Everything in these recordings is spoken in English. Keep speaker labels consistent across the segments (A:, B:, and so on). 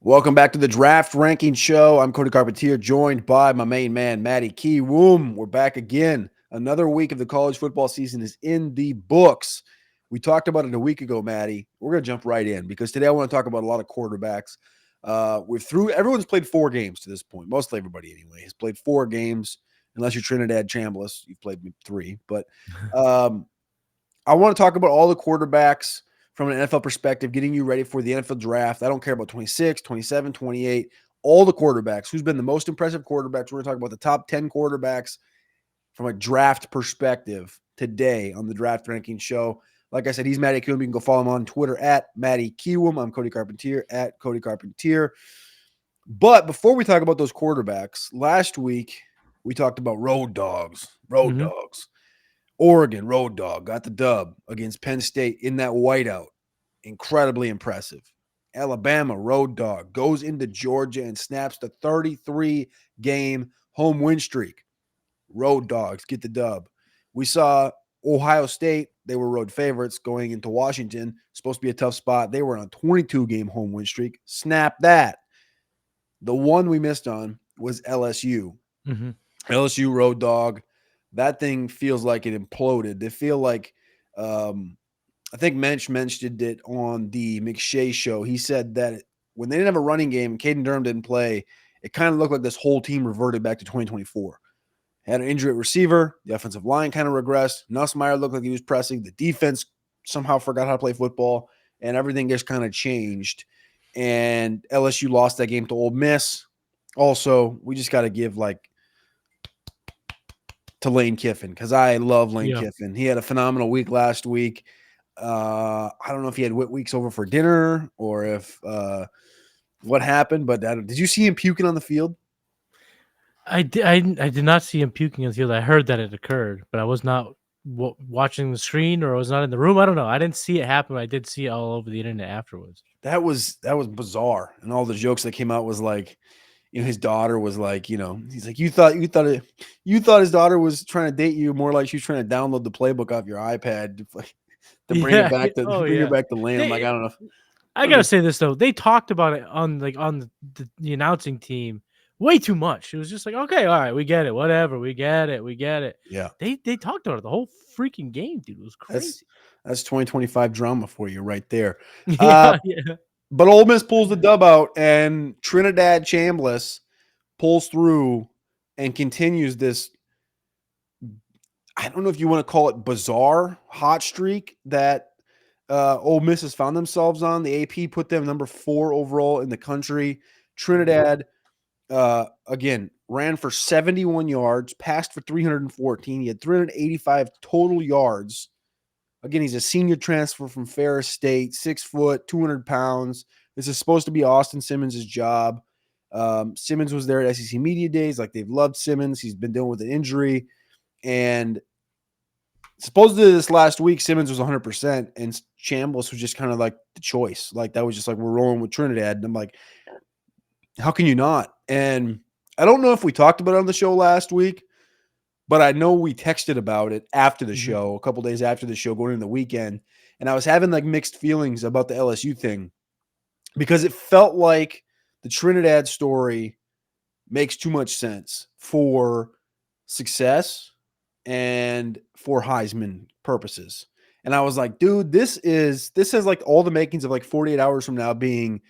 A: Welcome back to the Draft Ranking Show. I'm Cody Carpentier, joined by my main man, Matty Key. Woom, we're back again. Another week of the college football season is in the books. We talked about it a week ago, Matty. We're going to jump right in because today I want to talk about a lot of quarterbacks. Everyone's played 4 games to this point. Mostly everybody, anyway, has played 4 games, unless you're Trinidad Chambliss. You've played 3. But I want to talk about all the quarterbacks from an NFL perspective, getting you ready for the NFL draft. I don't care about 26, 27, 28, all the quarterbacks. Who's been the most impressive quarterbacks? We're going to talk about the top 10 quarterbacks from a draft perspective today on the Draft Ranking Show. Like I said, he's Matty Kiewum. You can go follow him on Twitter at Matty Kiewum. I'm Cody Carpentier at Cody Carpentier. But before we talk about those quarterbacks, last week we talked about road dogs. Oregon, road dog, got the dub against Penn State in that whiteout. Incredibly impressive. Alabama, road dog, goes into Georgia and snaps the 33-game home win streak. Road dogs get the dub. We saw Ohio State. They were road favorites going into Washington. Supposed to be a tough spot. They were on a 22-game home win streak. Snap that. The one we missed on was LSU. LSU, road dog. That thing feels like it imploded. They feel like, I think Mensch mentioned it on the McShay show. He said that when they didn't have a running game, Caden Durham didn't play, it kind of looked like this whole team reverted back to 2024. Had an injury at receiver. The offensive line kind of regressed. Nussmeier looked like he was pressing. The defense somehow forgot how to play football, and everything just kind of changed. And LSU lost that game to Ole Miss. Also, we just got to give to Lane Kiffin, because I love Lane Kiffin. He had a phenomenal week last week. I don't know if he had wet weeks over for dinner or if what happened, but did you see him puking on the field?
B: I did not see him puking on the field. I heard that it occurred, but I was not watching the screen, or I was not in the room. I don't know. I didn't see it happen, but I did see it all over the internet afterwards.
A: That was bizarre, and all the jokes that came out was like, his daughter was like, he's like, you thought his daughter was trying to date you more like she was trying to download the playbook off your iPad to bring it back to back to Lane. I'm like, I don't know.
B: I gotta say this though, they talked about it on the announcing team way too much. It was just like, okay, all right, we get it, whatever, we get it.
A: Yeah,
B: they talked about it the whole freaking game, dude. It was crazy.
A: That's 2025 drama for you right there.
B: Yeah.
A: But Ole Miss pulls the dub out, and Trinidad Chambliss pulls through and continues this, I don't know if you want to call it bizarre hot streak that Ole Miss has found themselves on. The AP put them number 4 overall in the country. Trinidad, again, ran for 71 yards, passed for 314. He had 385 total yards. Again, he's a senior transfer from Ferris State, 6 foot, 200 pounds. This is supposed to be Austin Simmons' job. Simmons was there at SEC Media Days. Like, they've loved Simmons. He's been dealing with an injury. And supposedly this last week, Simmons was 100%, and Chambliss was just kind of like the choice. Like, that was just like, we're rolling with Trinidad. And I'm like, how can you not? And I don't know if we talked about it on the show last week, but I know we texted about it after the show, a couple days after the show, going into the weekend. And I was having like mixed feelings about the LSU thing, because it felt like the Trinidad story makes too much sense for success and for Heisman purposes. And I was like, dude, this has like all the makings of like 48 hours from now being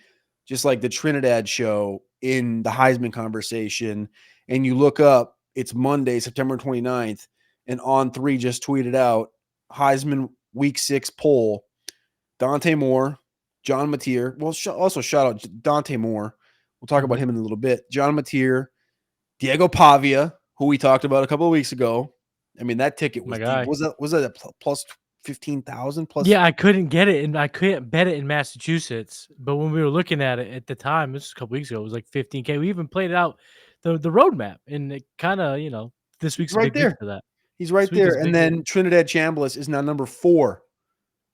A: just like the Trinidad show in the Heisman conversation. And you look up, it's Monday, September 29th, and On3 just tweeted out Heisman Week 6 poll. Dante Moore, John Mateer. Well, also shout out Dante Moore. We'll talk about him in a little bit. John Mateer, Diego Pavia, who we talked about a couple of weeks ago. I mean, that ticket was deep. Was that a plus 15,000 plus?
B: Yeah, I couldn't get it, and I couldn't bet it in Massachusetts. But when we were looking at it at the time, this was a couple weeks ago, it was like 15K. We even played it out the roadmap, and it kind of, this week's
A: right
B: a big
A: there.
B: week for that.
A: He's right there. And then Trinidad Chambliss is now number 4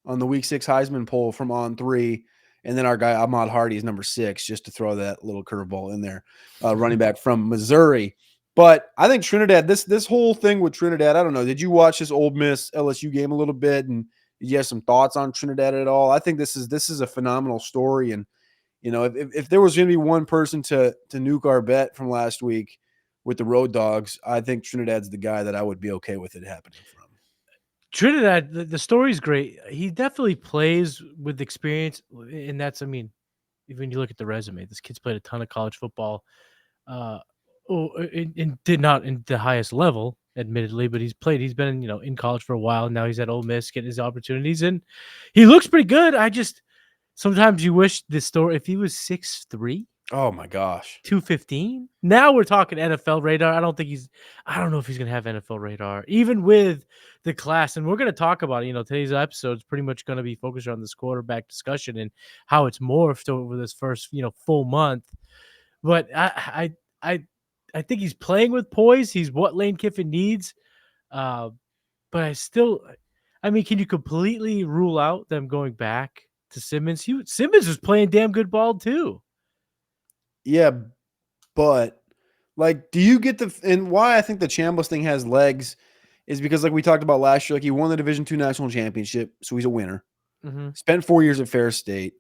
A: on the Week 6 Heisman poll from On3. And then our guy Ahmad Hardy is number 6, just to throw that little curveball in there, running back from Missouri. But I think Trinidad, this whole thing with Trinidad, I don't know. Did you watch this Ole Miss LSU game a little bit, and did you have some thoughts on Trinidad at all? I think this is a phenomenal story, and If there was going to be one person to nuke our bet from last week with the Road Dogs, I think Trinidad's the guy that I would be okay with it happening from.
B: Trinidad, the story's great. He definitely plays with experience, and that's, I mean, when you look at the resume, this kid's played a ton of college football. Uh, and did not in the highest level, admittedly, but he's been, in college for a while. Now he's at Ole Miss getting his opportunities, and he looks pretty good. Sometimes you wish this story, if he was 6'3",
A: Oh my gosh.
B: 215. Now we're talking NFL radar. I don't know if he's going to have NFL radar, even with the class. And we're going to talk about it. Today's episode is pretty much going to be focused on this quarterback discussion and how it's morphed over this first, full month. But I think he's playing with poise. He's what Lane Kiffin needs. But can you completely rule out them going back to Simmons? Simmons was playing damn good ball too.
A: Yeah, but do you get and why I think the Chambliss thing has legs is because like we talked about last year, he won the Division II national championship, so he's a winner.
B: Mm-hmm.
A: Spent 4 years at Fair State,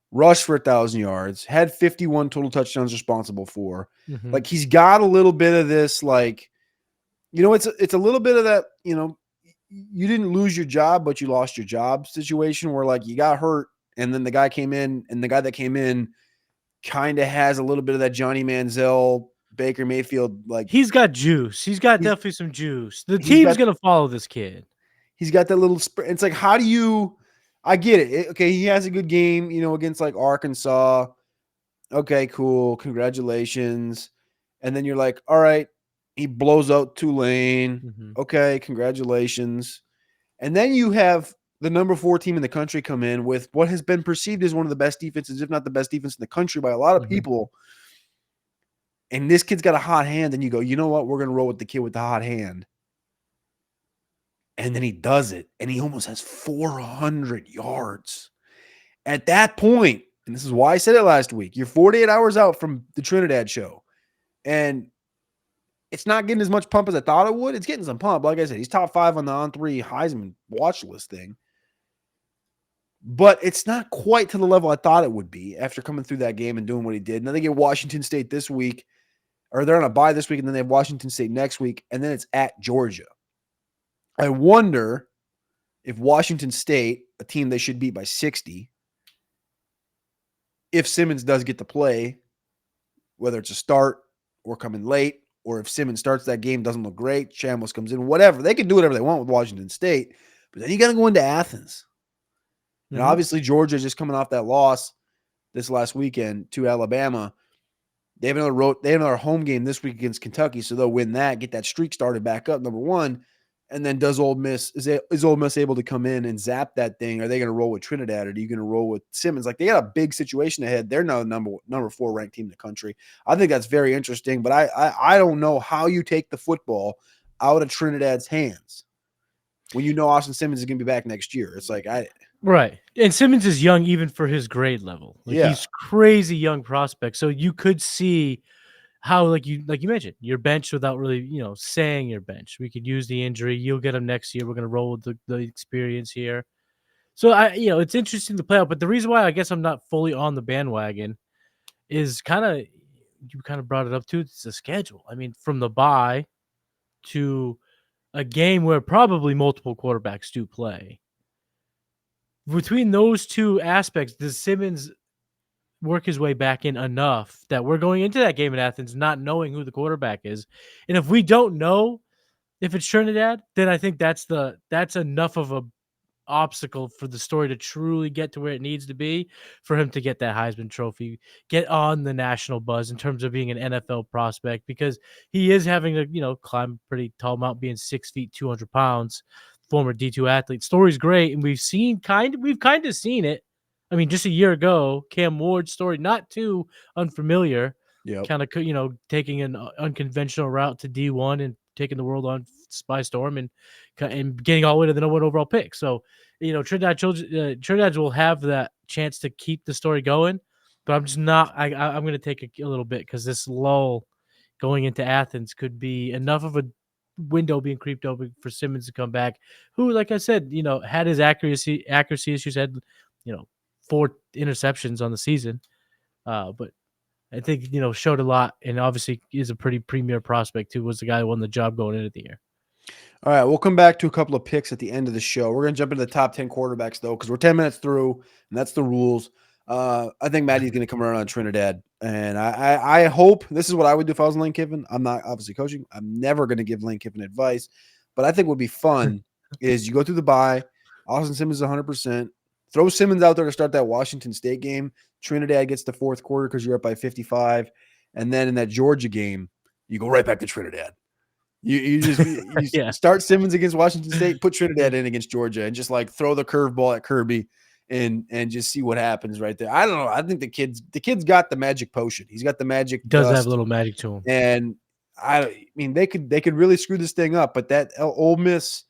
A: rushed for 1,000 yards, had 51 total touchdowns responsible for.
B: Mm-hmm.
A: He's got a little bit of this, it's a little bit of that, you didn't lose your job, but you lost your job situation where you got hurt and then the guy came in, and the guy that came in kind of has a little bit of that Johnny Manziel, Baker Mayfield.
B: He's got juice. He's definitely some juice. The team's going to follow this kid.
A: He's got that little it's how do you – I get it. Okay, he has a good game, against Arkansas. Okay, cool. Congratulations. And then you're like, all right, he blows out Tulane.
B: Mm-hmm.
A: Okay, congratulations. And then you have the number 4 team in the country come in with what has been perceived as one of the best defenses, if not the best defense in the country by a lot of people. And this kid's got a hot hand, and you go, you know what? We're going to roll with the kid with the hot hand. And then he does it, and he almost has 400 yards. At that point, and this is why I said it last week, you're 48 hours out from the Trinidad show. And it's not getting as much pump as I thought it would. It's getting some pump. Like I said, he's top 5 on the On3 Heisman watch list thing. But it's not quite to the level I thought it would be after coming through that game and doing what he did. Now they get Washington State this week, or they're on a bye this week, and then they have Washington State next week, and then it's at Georgia. I wonder if Washington State, a team they should beat by 60, if Simmons does get to play, whether it's a start or coming late, or if Simmons starts that game, doesn't look great, Chambliss comes in, whatever. They can do whatever they want with Washington State, but then you got to go into Athens. And obviously, Georgia just coming off that loss this last weekend to Alabama. They have another home game this week against Kentucky, so they'll win that, get that streak started back up, number one. And then is Ole Miss able to come in and zap that thing? Are they going to roll with Trinidad, or are you going to roll with Simmons? They got a big situation ahead. They're now the number 4 ranked team in the country. I think that's very interesting, but I don't know how you take the football out of Trinidad's hands when you know Austin Simmons is going to be back next year. It's
B: right. And Simmons is young even for his grade level. He's crazy young prospect. So you could see how, like you mentioned, you're benched without really, saying you're benched. We could use the injury. You'll get him next year. We're going to roll with the experience here. So it's interesting to play out. But the reason why I guess I'm not fully on the bandwagon is you kind of brought it up too. It's the schedule. I mean, from the bye to a game where probably multiple quarterbacks do play. Between those two aspects, does Simmons work his way back in enough that we're going into that game in Athens not knowing who the quarterback is? And if we don't know if it's Trinidad, then I think that's enough of a obstacle for the story to truly get to where it needs to be for him to get that Heisman Trophy, get on the national buzz in terms of being an NFL prospect, because he is having to, climb a pretty tall mountain, being 6 feet, 200 pounds, former D2 athlete. Story's great, and we've kind of seen it. I mean, just a year ago, Cam Ward's story, not too unfamiliar, kind of, taking an unconventional route to D1 and taking the world on by storm and getting all the way to the #1 overall pick. So, Trinidad will have that chance to keep the story going, but I'm just not. I'm going to take a little bit because this lull going into Athens could be enough of a window being creeped open for Simmons to come back, who, like I said, had his accuracy issues, had 4 interceptions on the season. But I think showed a lot, and obviously is a pretty premier prospect too. Was the guy who won the job going into the year.
A: All right, we'll come back to a couple of picks at the end of the show. We're going to jump into the top 10 quarterbacks, though, because we're 10 minutes through, and that's the rules. I think Matty's going to come around on Trinidad, and I hope this is what I would do if I was Lane Kiffin. I'm not obviously coaching. I'm never going to give Lane Kiffin advice, but I think what would be fun is you go through the bye. Austin Simmons is 100%. Throw Simmons out there to start that Washington State game. Trinidad gets the fourth quarter because you're up by 55. And then in that Georgia game, you go right back to Trinidad. You just start Simmons against Washington State, put Trinidad in against Georgia, and just like throw the curveball at Kirby and just see what happens right there. I don't know. I think the kid's got the magic potion. He's got the magic
B: does
A: dust,
B: have a little magic to him.
A: and I mean they could really screw this thing up. But that Ole Miss,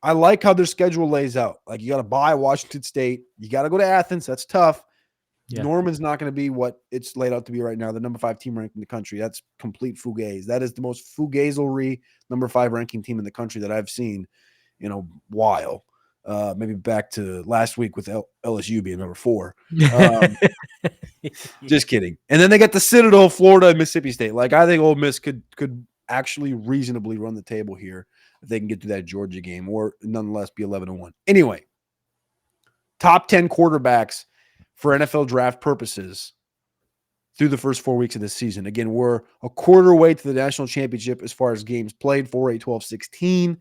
A: I like how their schedule lays out. Like you got to buy Washington State, you got to go to Athens. That's tough. Yeah. Norman's not going to be what it's laid out to be right now, the number 5 team ranked in the country. That's complete fugaze. That is the most fugazery number 5 ranking team in the country that I've seen in a while. Maybe back to last week with LSU being number 4. Just kidding. And then they got the Citadel, Florida, and Mississippi State. Like I think Ole Miss could actually reasonably run the table here if they can get to that Georgia game, or nonetheless be 11-1. Anyway, top 10 quarterbacks for NFL draft purposes through the first 4 weeks of this season. Again, we're a quarter way to the national championship as far as games played, 4, 8, 12, 16.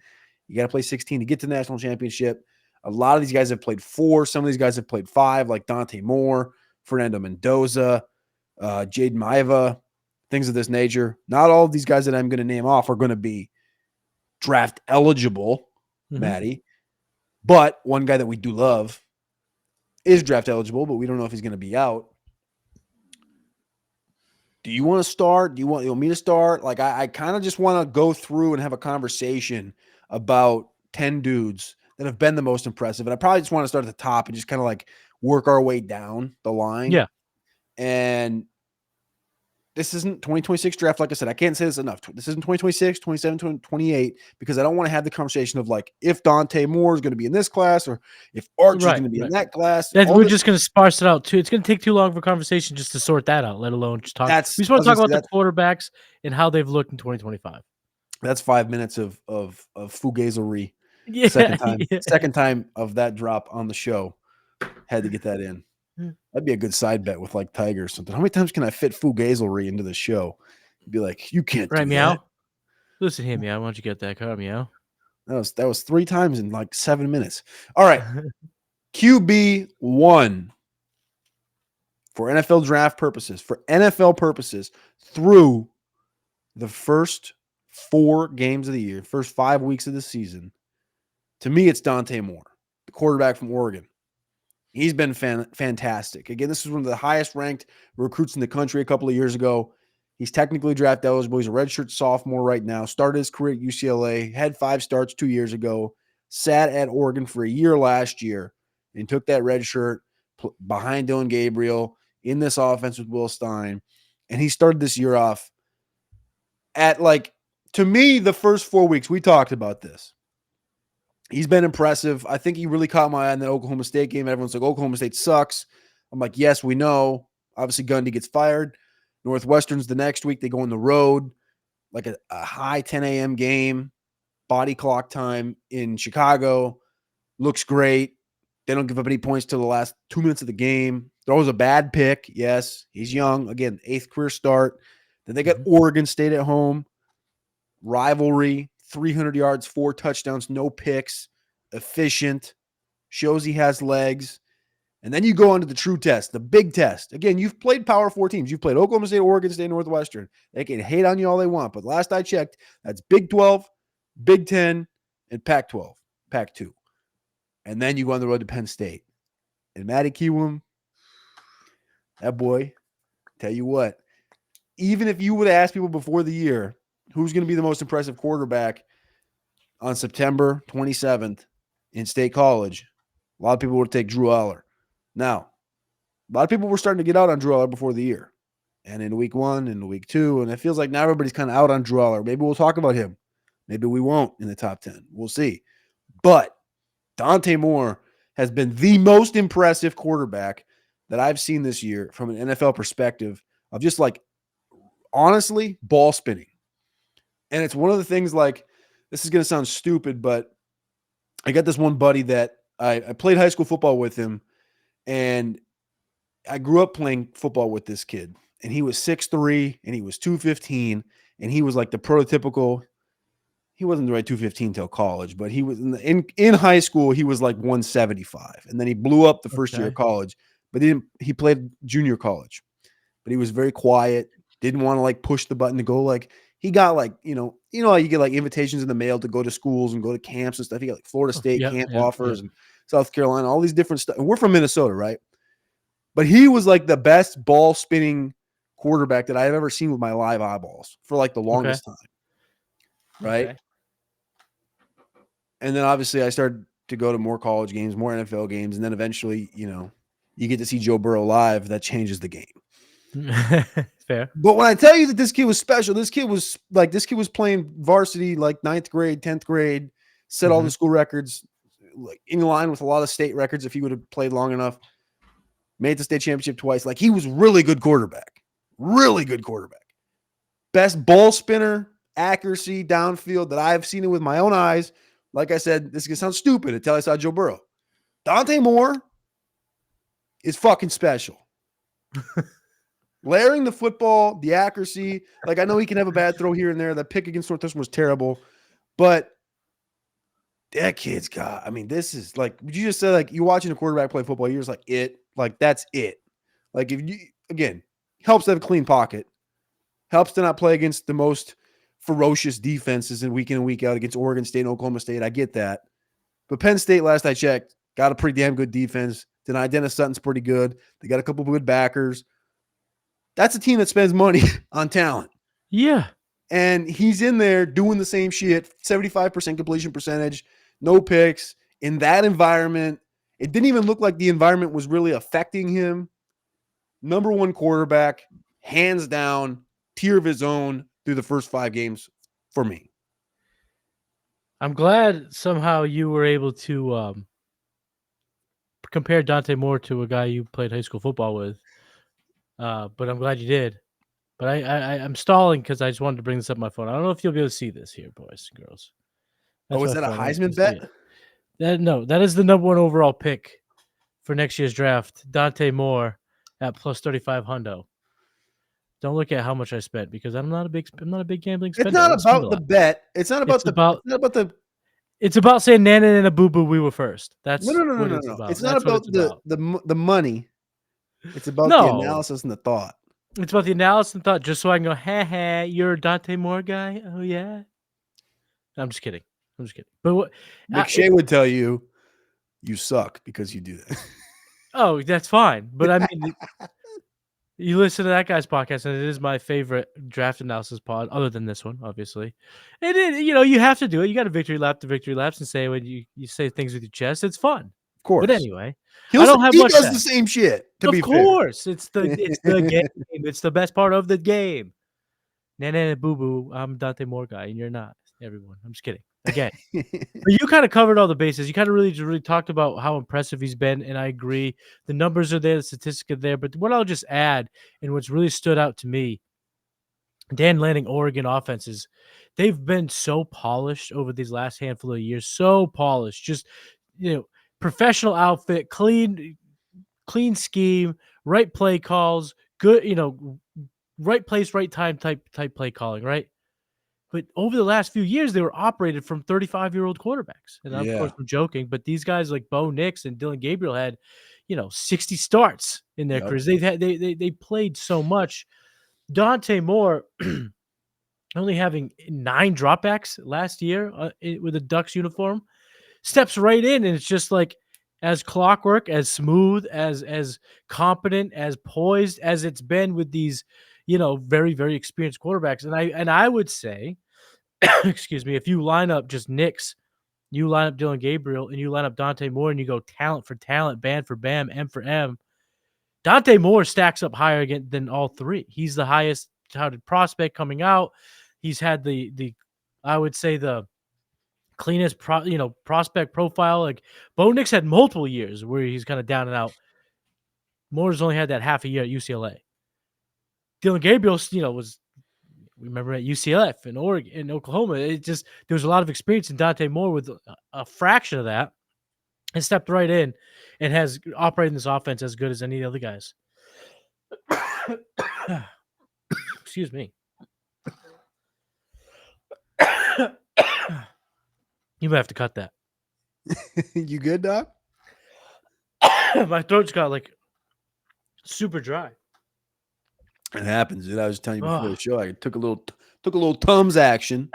A: You got to play 16 to get to the national championship. A lot of these guys have played 4. Some of these guys have played 5, like Dante Moore, Fernando Mendoza, Jaden Maiva, things of this nature. Not all of these guys that I'm going to name off are going to be draft eligible, Matty. But one guy that we do love is draft eligible, but we don't know if he's going to be out. Do you want to start? Do you want me to start? Like, I kind of just want to go through and have a conversation about 10 dudes that have been the most impressive. And I probably just want to start at the top and just kind of like work our way down the line.
B: Yeah.
A: And this isn't 2026 draft. Like I said, I can't say this enough. This isn't 2026, 27, 28, because I don't want to have the conversation of like, if Dante Moore is going to be in this class or if Arch is going to be in that class.
B: We're just going to sparse it out too. It's going to take too long for conversation just to sort that out, let alone just talk. We just want to talk about the quarterbacks and how they've looked in 2025.
A: That's 5 minutes of fugazery.
B: Yeah.
A: Second time of that drop on the show. Had to get that in. That'd be a good side bet with like Tiger or something. How many times can I fit fugazery into the show? You'd be like, you can't do
B: meow.
A: that.
B: Listen here, meow. Why don't you get that car, meow?
A: That was 3 times in like 7 minutes. All right. QB1 for NFL draft purposes, through the first 4 games of the year, first 5 weeks of the season. To me, it's Dante Moore, the quarterback from Oregon. He's been fantastic. Again, this is one of the highest ranked recruits in the country a couple of years ago. He's technically draft eligible. He's a redshirt sophomore right now. Started his career at UCLA, had 5 starts 2 years ago, sat at Oregon for a year last year, and took that red shirt behind Dylan Gabriel in this offense with Will Stein. And he started this year off at like, to me, the first 4 weeks, we talked about this. He's been impressive. I think he really caught my eye in the Oklahoma State game. Everyone's like, Oklahoma State sucks. I'm like, yes, we know. Obviously, Gundy gets fired. Northwestern's the next week. They go on the road, like a high 10 a.m. game, body clock time in Chicago. Looks great. They don't give up any points till the last 2 minutes of the game. Throws a bad pick. Yes, he's young. Again, 8th career start. Then they got Oregon State at home. Rivalry. 300 yards, 4 touchdowns, no picks, efficient, shows he has legs. And then you go on to the true test, the big test. Again, you've played Power 4 teams. You've played Oklahoma State, Oregon State, Northwestern. They can hate on you all they want, but last I checked, that's Big 12, Big 10, and Pac-12, Pac-2. And then you go on the road to Penn State. And Matty Kiwoom, that boy, tell you what, even if you would ask people before the year, who's going to be the most impressive quarterback on September 27th in State College, a lot of people would take Drew Aller. Now, a lot of people were starting to get out on Drew Aller before the year. And in week 1 and week 2, and it feels like now everybody's kind of out on Drew Aller. Maybe we'll talk about him. Maybe we won't in the top 10. We'll see. But Dante Moore has been the most impressive quarterback that I've seen this year from an NFL perspective of just like honestly ball spinning. And it's one of the things like this is going to sound stupid, but I got this one buddy that I played high school football with him, and I grew up playing football with this kid, and he was 6'3", and he was 215, and he was like the prototypical. He wasn't the right 215 till college, but he was in high school. He was like 175, and then he blew up the first year of college. But he played junior college, but he was very quiet. Didn't want to like push the button to go. Like he got like how you get like invitations in the mail to go to schools and go to camps and stuff. He got like Florida State camp offers and South Carolina, all these different stuff. And we're from Minnesota, right? But he was like the best ball spinning quarterback that I've ever seen with my live eyeballs for like the longest time. Right. Okay. And then obviously I started to go to more college games, more NFL games. And then eventually, you get to see Joe Burrow live. That changes the game.
B: Fair.
A: But when I tell you that this kid was special, this kid was playing varsity, like 9th grade, 10th grade, set all the school records, like in line with a lot of state records if he would have played long enough. Made the state championship twice. Like he was really good quarterback. Best ball spinner, accuracy, downfield that I've seen it with my own eyes. Like I said, this is going to sound stupid until I saw Joe Burrow. Dante Moore is fucking special. Layering the football, the accuracy. Like I know he can have a bad throw here and there. That pick against Northwestern was terrible. But that kid's got, this is like, you just said, like, you're watching a quarterback play football, you're just like, that's it. Like, if you, again, helps to have a clean pocket, helps to not play against the most ferocious defenses in week in and week out against Oregon State and Oklahoma State. I get that. But Penn State, last I checked, got a pretty damn good defense. Denied Dennis Sutton's pretty good. They got a couple of good backers. That's a team that spends money on talent.
B: Yeah.
A: And he's in there doing the same shit, 75% completion percentage, no picks. In that environment, it didn't even look like the environment was really affecting him. Number one quarterback, hands down, tier of his own through the first 5 games for me.
B: I'm glad somehow you were able to compare Dante Moore to a guy you played high school football with. But I'm glad you did. But I'm stalling because I just wanted to bring this up on my phone. I don't know if you'll be able to see this here, boys and girls.
A: Is that a Heisman bet?
B: That is the number 1 overall pick for next year's draft. Dante Moore at plus 3,500. Don't look at how much I spent because I'm not a big gambling spender.
A: It's not about the bet. It's not about
B: It's about saying Nana and a boo boo. We were first. That's
A: no. It's not about the money. It's about the analysis and the thought.
B: It's about the analysis and thought. Just so I can go, ha, you're a Dante Moore guy. Oh yeah. I'm just kidding. But
A: McShay would tell you suck because you do that.
B: Oh, that's fine. But I mean, you listen to that guy's podcast, and it is my favorite draft analysis pod, other than this one, obviously. And you have to do it. You got a victory lap to victory laps and say when you say things with your chest. It's fun.
A: Of course.
B: But anyway,
A: he does the same shit.
B: Of course. It's the game. It's the best part of the game. Nana boo boo. I'm Dante Moore guy, and you're not. Everyone. I'm just kidding. Again. But you kind of covered all the bases. You kind of really talked about how impressive he's been, and I agree. The numbers are there, the statistics are there. But what I'll just add, and what's really stood out to me, Dan Lanning Oregon offenses, they've been so polished over these last handful of years. So polished. Just, professional outfit, clean scheme, right play calls, good, right place, right time type play calling, right? But over the last few years, they were operated from 35-year-old quarterbacks. And of course, I'm joking, but these guys like Bo Nix and Dylan Gabriel had, 60 starts in their careers. They played so much. Dante Moore only having 9 dropbacks last year with a Ducks uniform, steps right in, and it's just like as clockwork, as smooth, as competent, as poised as it's been with these, very, very experienced quarterbacks. And I would say, excuse me, if you line up just Nix, you line up Dylan Gabriel, and you line up Dante Moore, and you go talent for talent, bam for bam, M for M, Dante Moore stacks up higher than all 3. He's the highest touted prospect coming out. He's had the I would say the cleanest prospect profile. Like Bo Nix had multiple years where he's kind of down and out. Moore's only had that half a year at UCLA. Dylan Gabriel, was remember at UCLF in Oregon, in Oklahoma. It just there was a lot of experience in Dante Moore with a fraction of that, and stepped right in and has operated this offense as good as any of the other guys. Excuse me. You might have to cut that.
A: You good, Doc?
B: My throat's got like super dry.
A: It happens, dude. I was telling you before the
B: Ugh.
A: show. I took a little Tums action,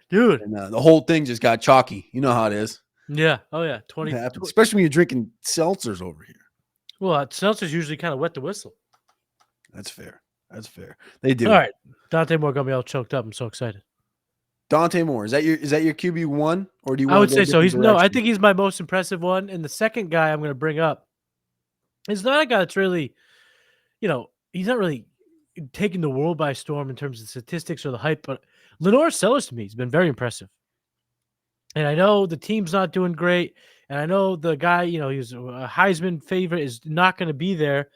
B: Dude.
A: and the whole thing just got chalky. You know how it is.
B: Yeah. Oh yeah.
A: It
B: 20.
A: happens, especially when you're drinking seltzers over here.
B: Well, seltzers usually kind of wet the whistle.
A: That's fair. That's fair. They do.
B: All right. Dante Moore got me all choked up. I'm so excited.
A: Dante Moore, is that your QB1, or do you
B: I
A: want
B: would
A: to
B: say so. I think he's my most impressive one. And the second guy I'm going to bring up is not a guy that's really, he's not really taking the world by storm in terms of statistics or the hype, but Lenore Sellers to me has been very impressive. And I know the team's not doing great. And I know the guy, he's a Heisman favorite is not going to be there.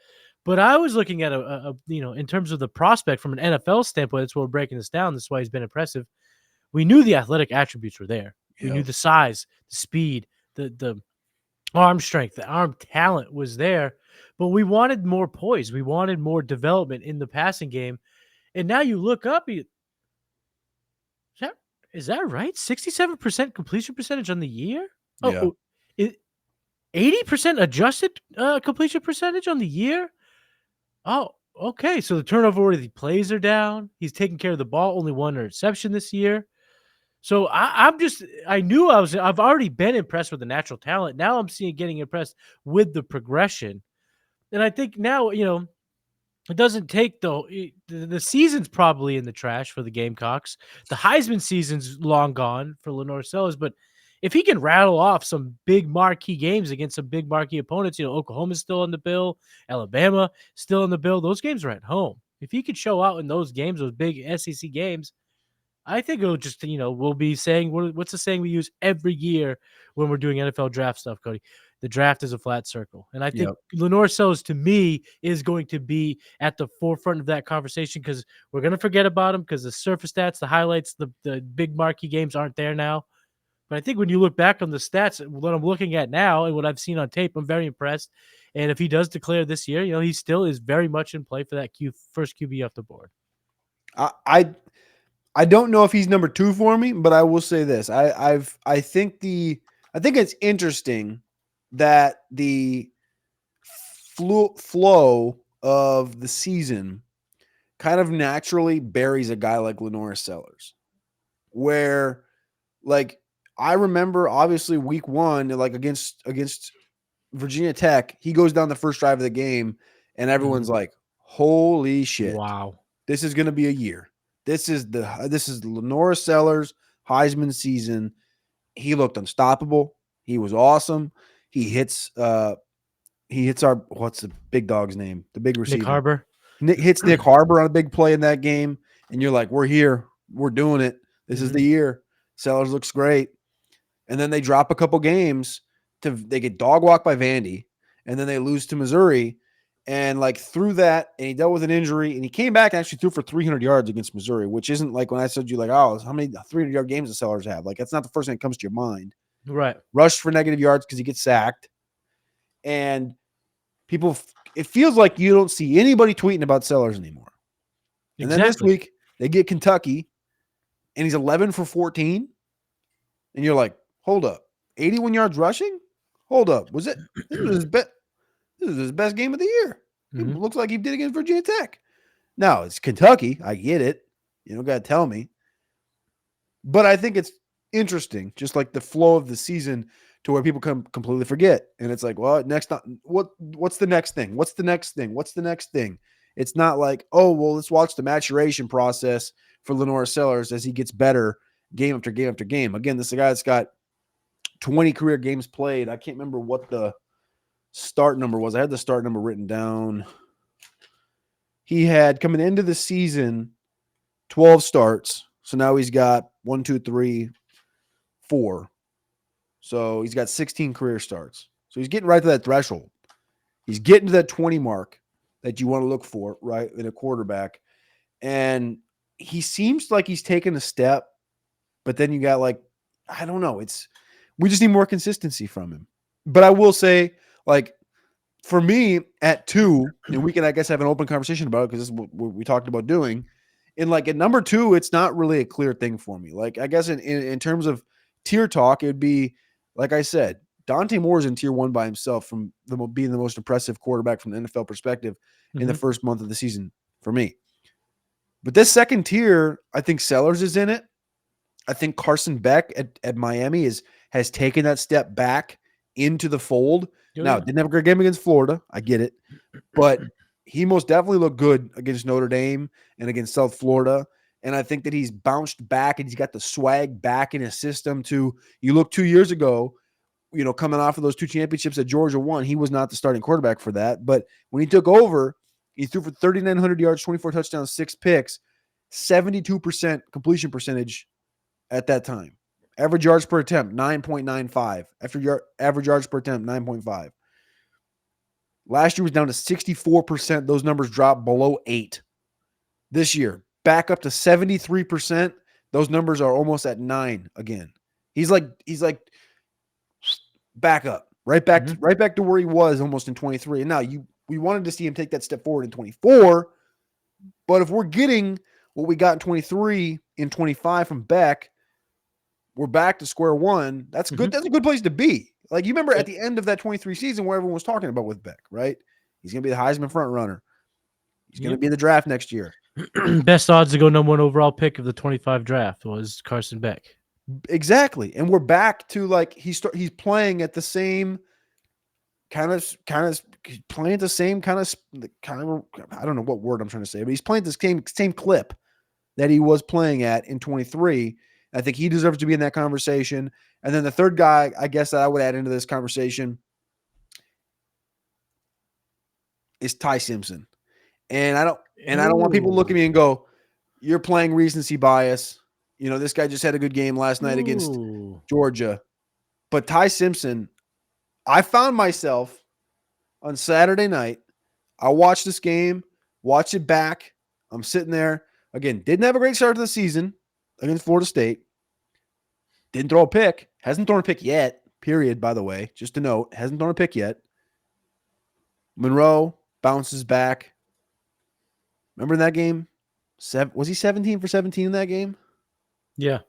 B: But I was looking at in terms of the prospect from an NFL standpoint, that's why we're breaking this down. That's why he's been impressive. We knew the athletic attributes were there. We knew the size, the speed, the arm strength, the arm talent was there. But we wanted more poise. We wanted more development in the passing game. And now you look up, is that right? 67% completion percentage on the year?
A: Yeah.
B: 80% adjusted completion percentage on the year? Oh, okay. So the turnover worthy plays are down. He's taking care of the ball. Only one interception this year. So I've already been impressed with the natural talent. Now I'm getting impressed with the progression. And I think now, it doesn't take the season's probably in the trash for the Gamecocks. The Heisman season's long gone for Lenore Sellers, but if he can rattle off some big marquee games against some big marquee opponents, Oklahoma's still on the bill, Alabama still on the bill. Those games are at home. If he could show out in those games, those big SEC games, I think it'll just, we'll be saying, what's the saying we use every year when we're doing NFL draft stuff, Cody? The draft is a flat circle. And I think Lenore Sellers, to me, is going to be at the forefront of that conversation because we're going to forget about him because the surface stats, the highlights, the big marquee games aren't there now. But I think when you look back on the stats, what I'm looking at now and what I've seen on tape, I'm very impressed. And if he does declare this year, he still is very much in play for that first QB off the board.
A: I don't know if he's number 2 for me, but I will say this. I think it's interesting that the flow of the season kind of naturally buries a guy like Lenore Sellers, where like I remember obviously week 1, like against Virginia Tech, he goes down the first drive of the game and everyone's like, holy shit.
B: Wow.
A: This is going to be a year. This is Lenore Sellers Heisman season. He looked unstoppable. He was awesome. He hits our, what's the big dog's name? The big receiver.
B: Nick Harbor.
A: Hits Nick Harbor on a big play in that game. And you're like, we're here. We're doing it. This is the year. Sellers looks great. And then they drop a couple games they get dog walked by Vandy. And then they lose to Missouri. And like through that, and he dealt with an injury, and he came back and actually threw for 300 yards against Missouri, which isn't like when I said you like, oh, how many 300-yard games the Sellers have? Like that's not the first thing that comes to your mind.
B: Right.
A: Rushed for negative yards because he gets sacked. And people, it feels like you don't see anybody tweeting about Sellers anymore. And then this week, they get Kentucky, and he's 11 for 14. And you're like, hold up. 81 yards rushing? Hold up. This was his best game of the year. It looks like he did against Virginia Tech. Now, it's Kentucky. I get it. You don't got to tell me. But I think it's interesting, just like the flow of the season to where people completely forget. And it's like, well, what's the next thing? What's the next thing? What's the next thing? It's not like, oh, well, let's watch the maturation process for Lenore Sellers as he gets better game after game after game. Again, this is a guy that's got 20 career games played. I can't remember what the start number was. I had the start number written down. He had coming into the season 12 starts. So now he's got 1, 2, 3, 4. So he's got 16 career starts. So he's getting right to that threshold. He's getting to that 20 mark that you want to look for, right, in a quarterback. And he seems like he's taken a step, but then you got like, I don't know. We just need more consistency from him. But I will say, like, for me at 2, and we can, I guess, have an open conversation about it because this is what we talked about doing. And like at number 2, it's not really a clear thing for me. Like, I guess in terms of tier talk, it'd be, like I said, Dante Moore is in tier 1 by himself from being the most impressive quarterback from the NFL perspective in the first month of the season for me. But this second tier, I think Sellers is in it. I think Carson Beck at Miami has taken that step back into the fold. Now, didn't have a great game against Florida. I get it. But he most definitely looked good against Notre Dame and against South Florida. And I think that he's bounced back and he's got the swag back in his system to, you look 2 years ago, coming off of those 2 championships that Georgia won, he was not the starting quarterback for that. But when he took over, he threw for 3,900 yards, 24 touchdowns, 6 picks, 72% completion percentage at that time. Average yards per attempt, 9.95. Average yards per attempt, 9.5. Last year was down to 64%. Those numbers dropped below 8. This year, back up to 73%. Those numbers are almost at 9 again. He's like back up, right back to where he was almost in 23. And now we wanted to see him take that step forward in 24. But if we're getting what we got in 23 in 25 from Beck, we're back to square one. That's good. That's a good place to be. Like, you remember at the end of that 23 season where everyone was talking about with Beck, right? He's going to be the Heisman front runner. He's going to be in the draft next year.
B: Best odds to go number 1 overall pick of the 25 draft was Carson Beck.
A: Exactly. And we're back to like, he's playing at the same kind of playing at the same kind of, I don't know what word I'm trying to say, but he's playing the same clip that he was playing at in 23. I think he deserves to be in that conversation. And then the third guy, I guess, that I would add into this conversation is Ty Simpson. And I don't want people to look at me and go, you're playing recency bias. This guy just had a good game last night against Georgia. But Ty Simpson, I found myself on Saturday night. I watched this game, watched it back. I'm sitting there. Again, didn't have a great start to the season against Florida State. Didn't throw a pick. Hasn't thrown a pick yet, period, by the way. Just a note. Hasn't thrown a pick yet. Monroe bounces back. Remember in that game? Was he 17 for 17 in that game?
B: Yeah.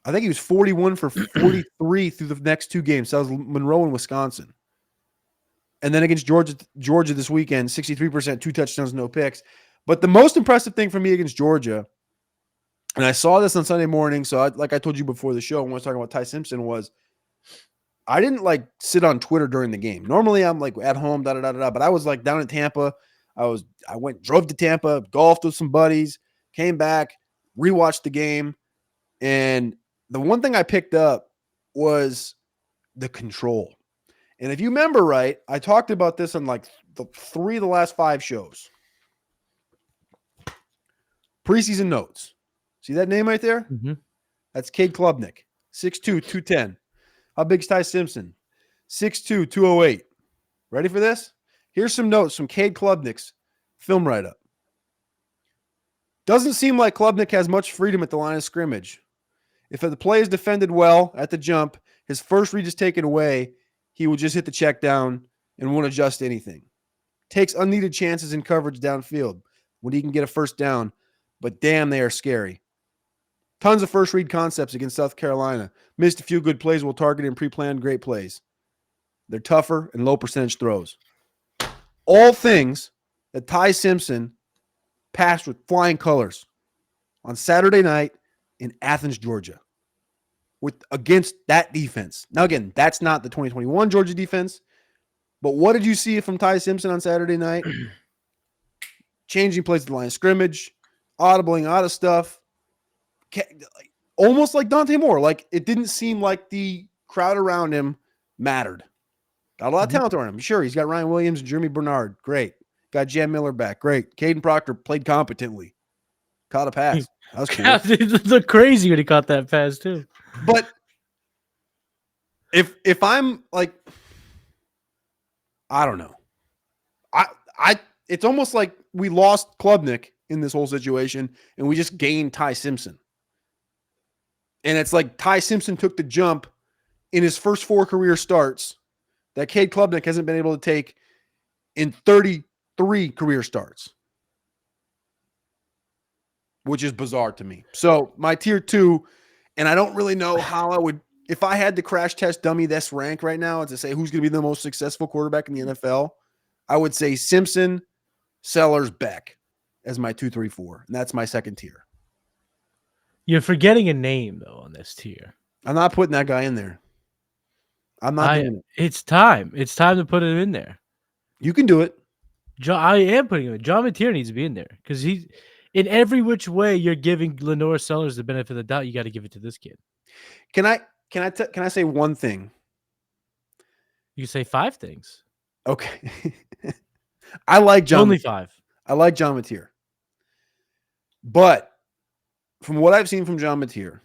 A: I think he was 41 for 43 through the next 2 games. So that was Monroe and Wisconsin. And then against Georgia this weekend, 63%, 2 touchdowns, no picks. But the most impressive thing for me against Georgia, and I saw this on Sunday morning, so like I told you before the show when I was talking about Ty Simpson, was I didn't like sit on Twitter during the game. Normally I'm like at home, but I was like down in Tampa. Drove to Tampa, golfed with some buddies, came back, rewatched the game. And the one thing I picked up was the control. And if you remember right, I talked about this on like the 3 of the last 5 shows. Preseason notes. See that name right there?
B: Mm-hmm.
A: That's Cade Klubnik, 6'2", 210. How big is Ty Simpson? 6'2", 208. Ready for this? Here's some notes from Cade Klubnik's film write-up. Doesn't seem like Klubnik has much freedom at the line of scrimmage. If the play is defended well at the jump, his first read is taken away, he will just hit the check down and won't adjust anything. Takes unneeded chances in coverage downfield when he can get a first down, but damn, they are scary. Tons of first read concepts against South Carolina. Missed a few good plays while targeting pre-planned great plays. They're tougher and low percentage throws. All things that Ty Simpson passed with flying colors on Saturday night in Athens, Georgia, against that defense. Now, again, that's not the 2021 Georgia defense, but what did you see from Ty Simpson on Saturday night? Changing plays at the line of scrimmage, audibling out of stuff, almost like Dante Moore. Like, it didn't seem like the crowd around him mattered. Got a lot of talent around him. Sure, he's got Ryan Williams and Jeremy Bernard. Great. Got Jan Miller back. Great. Caden Proctor played competently. Caught a pass. That was cool.
B: It looked crazy when he caught that pass, too.
A: But if I'm like, I don't know. I it's almost like we lost Klubnik in this whole situation and we just gained Ty Simpson. And it's like Ty Simpson took the jump in his first 4 career starts that Cade Klubnik hasn't been able to take in 33 career starts, which is bizarre to me. So my tier 2, and I don't really know how I would, if I had to crash test dummy this rank right now and to say who's going to be the most successful quarterback in the NFL, I would say Simpson, Sellers, Beck as my 2, 3, 4. And that's my second tier.
B: You're forgetting a name, though, on this tier.
A: I'm not putting that guy in there. I'm not doing it.
B: It's time. It's time to put him in there.
A: You can do it.
B: I am putting him in. John Mateer needs to be in there because he's in every which way you're giving Lenore Sellers the benefit of the doubt. You got to give it to this kid.
A: Can I say one thing?
B: You can say 5 things.
A: Okay. I like John.
B: Only 5.
A: I like John Mateer. But from what I've seen from John Mateer,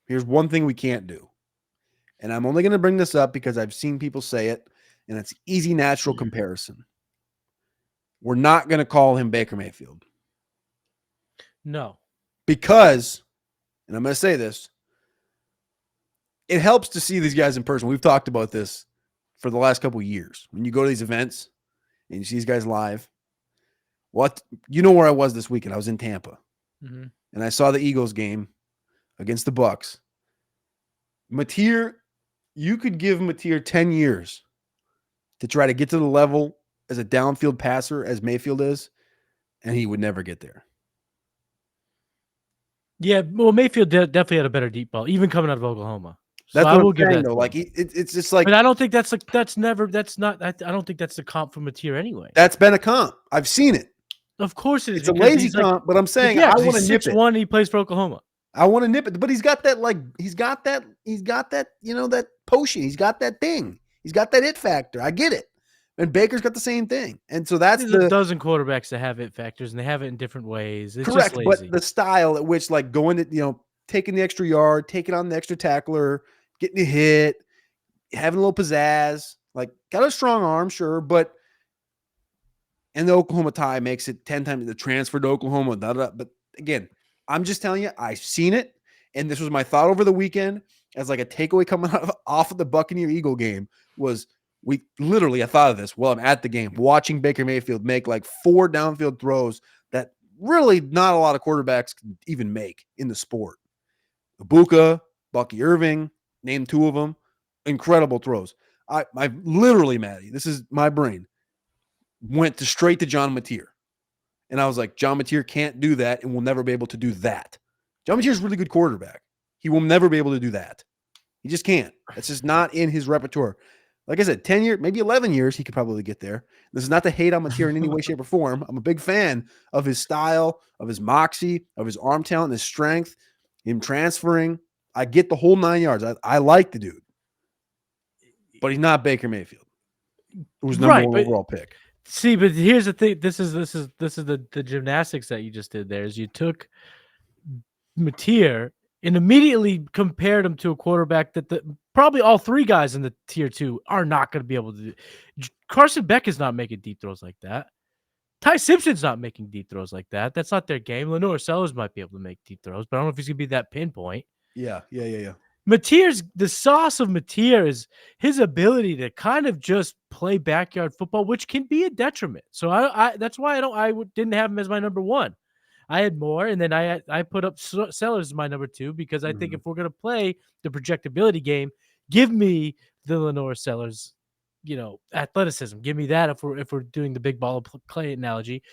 A: here's one thing we can't do. And I'm only going to bring this up because I've seen people say it, and it's easy, natural comparison. We're not going to call him Baker Mayfield.
B: No.
A: Because, and I'm going to say this, it helps to see these guys in person. We've talked about this for the last couple of years. When you go to these events and you see these guys live, you know where I was this weekend. I was in Tampa.
B: Mm-hmm.
A: And I saw the Eagles game against the Bucs. Mateer, you could give Mateer 10 years to try to get to the level as a downfield passer as Mayfield is, and he would never get there.
B: Yeah, well, Mayfield definitely had a better deep ball, even coming out of Oklahoma. So
A: That's what
B: I will
A: I'm
B: give
A: saying,
B: that.
A: Though. Like it's just like,
B: but I don't think that's not. I don't think that's the comp for Mateer anyway.
A: That's been a comp. I've seen it.
B: Of course it is.
A: It's a lazy comp, but I'm saying I want to nip it.
B: 6'1", he plays for Oklahoma.
A: I want to nip it, but he's got that that potion. He's got that thing. He's got that it factor. I get it. And Baker's got the same thing. And so that's
B: a dozen quarterbacks that have it factors, and they have it in different ways. It's
A: correct,
B: just lazy.
A: But the style at which, like, going to, taking the extra yard, taking on the extra tackler, getting a hit, having a little pizzazz, like, got a strong arm, sure, but and the Oklahoma tie makes it 10 times the transfer to Oklahoma. But again, I'm just telling you, I've seen it, and this was my thought over the weekend as like a takeaway coming off of the Buccaneer Eagle game was I thought of this while I'm at the game, watching Baker Mayfield make like 4 downfield throws that really not a lot of quarterbacks can even make in the sport. Ibuka, Bucky Irving, name 2 of them, incredible throws. I literally, Matty, this is my brain, went straight to John Mateer. And I was like, John Mateer can't do that and will never be able to do that. John Mateer is a really good quarterback. He will never be able to do that. He just can't. That's just not in his repertoire. Like I said, 10 years, maybe 11 years, he could probably get there. This is not to hate on Mateer in any way, shape, or form. I'm a big fan of his style, of his moxie, of his arm talent, his strength, him transferring. I get the whole 9 yards. I like the dude. But he's not Baker Mayfield, who's number 1 overall pick.
B: See, but here's the thing. This is the gymnastics that you just did there. Is you took Mateer and immediately compared him to a quarterback that probably all 3 guys in the tier 2 are not going to be able to do. Carson Beck is not making deep throws like that. Ty Simpson's not making deep throws like that. That's not their game. Lenore Sellers might be able to make deep throws, but I don't know if he's going to be that pinpoint.
A: Yeah.
B: The sauce of Mateer is his ability to kind of just play backyard football, which can be a detriment. So that's why I didn't have him as my number 1. I had more, and then I put up Sellers as my number 2 because I think if we're going to play the projectability game, give me the Lenore Sellers, athleticism. Give me that if we're doing the big ball of clay analogy.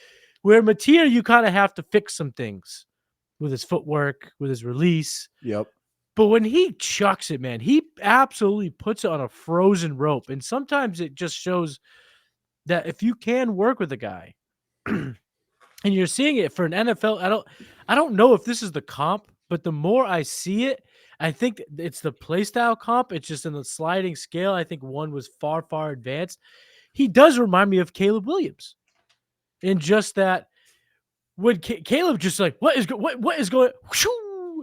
B: Where Mateer, you kind of have to fix some things with his footwork, with his release.
A: Yep.
B: But when he chucks it, man, he absolutely puts it on a frozen rope. And sometimes it just shows that if you can work with a guy, and you're seeing it for an NFL, I don't know if this is the comp, but the more I see it, I think it's the play style comp. It's just in the sliding scale. I think one was far, far advanced. He does remind me of Caleb Williams in just that when Caleb just like, what is going,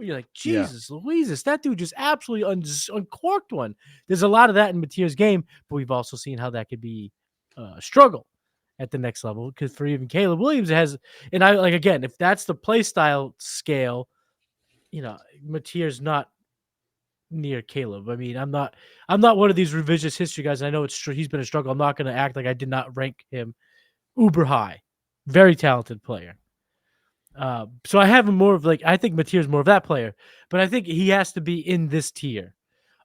B: you're like, Jesus, Louises, that dude just absolutely uncorked one. There's a lot of that in Mateer's game, but we've also seen how that could be struggle at the next level. Because for even Caleb Williams has, and I like again, if that's the play style scale, Matier's not near Caleb. I mean, I'm not one of these revisionist history guys. I know he's been a struggle. I'm not going to act like I did not rank him uber high. Very talented player. So I have him more of I think Matier's more of that player, but I think he has to be in this tier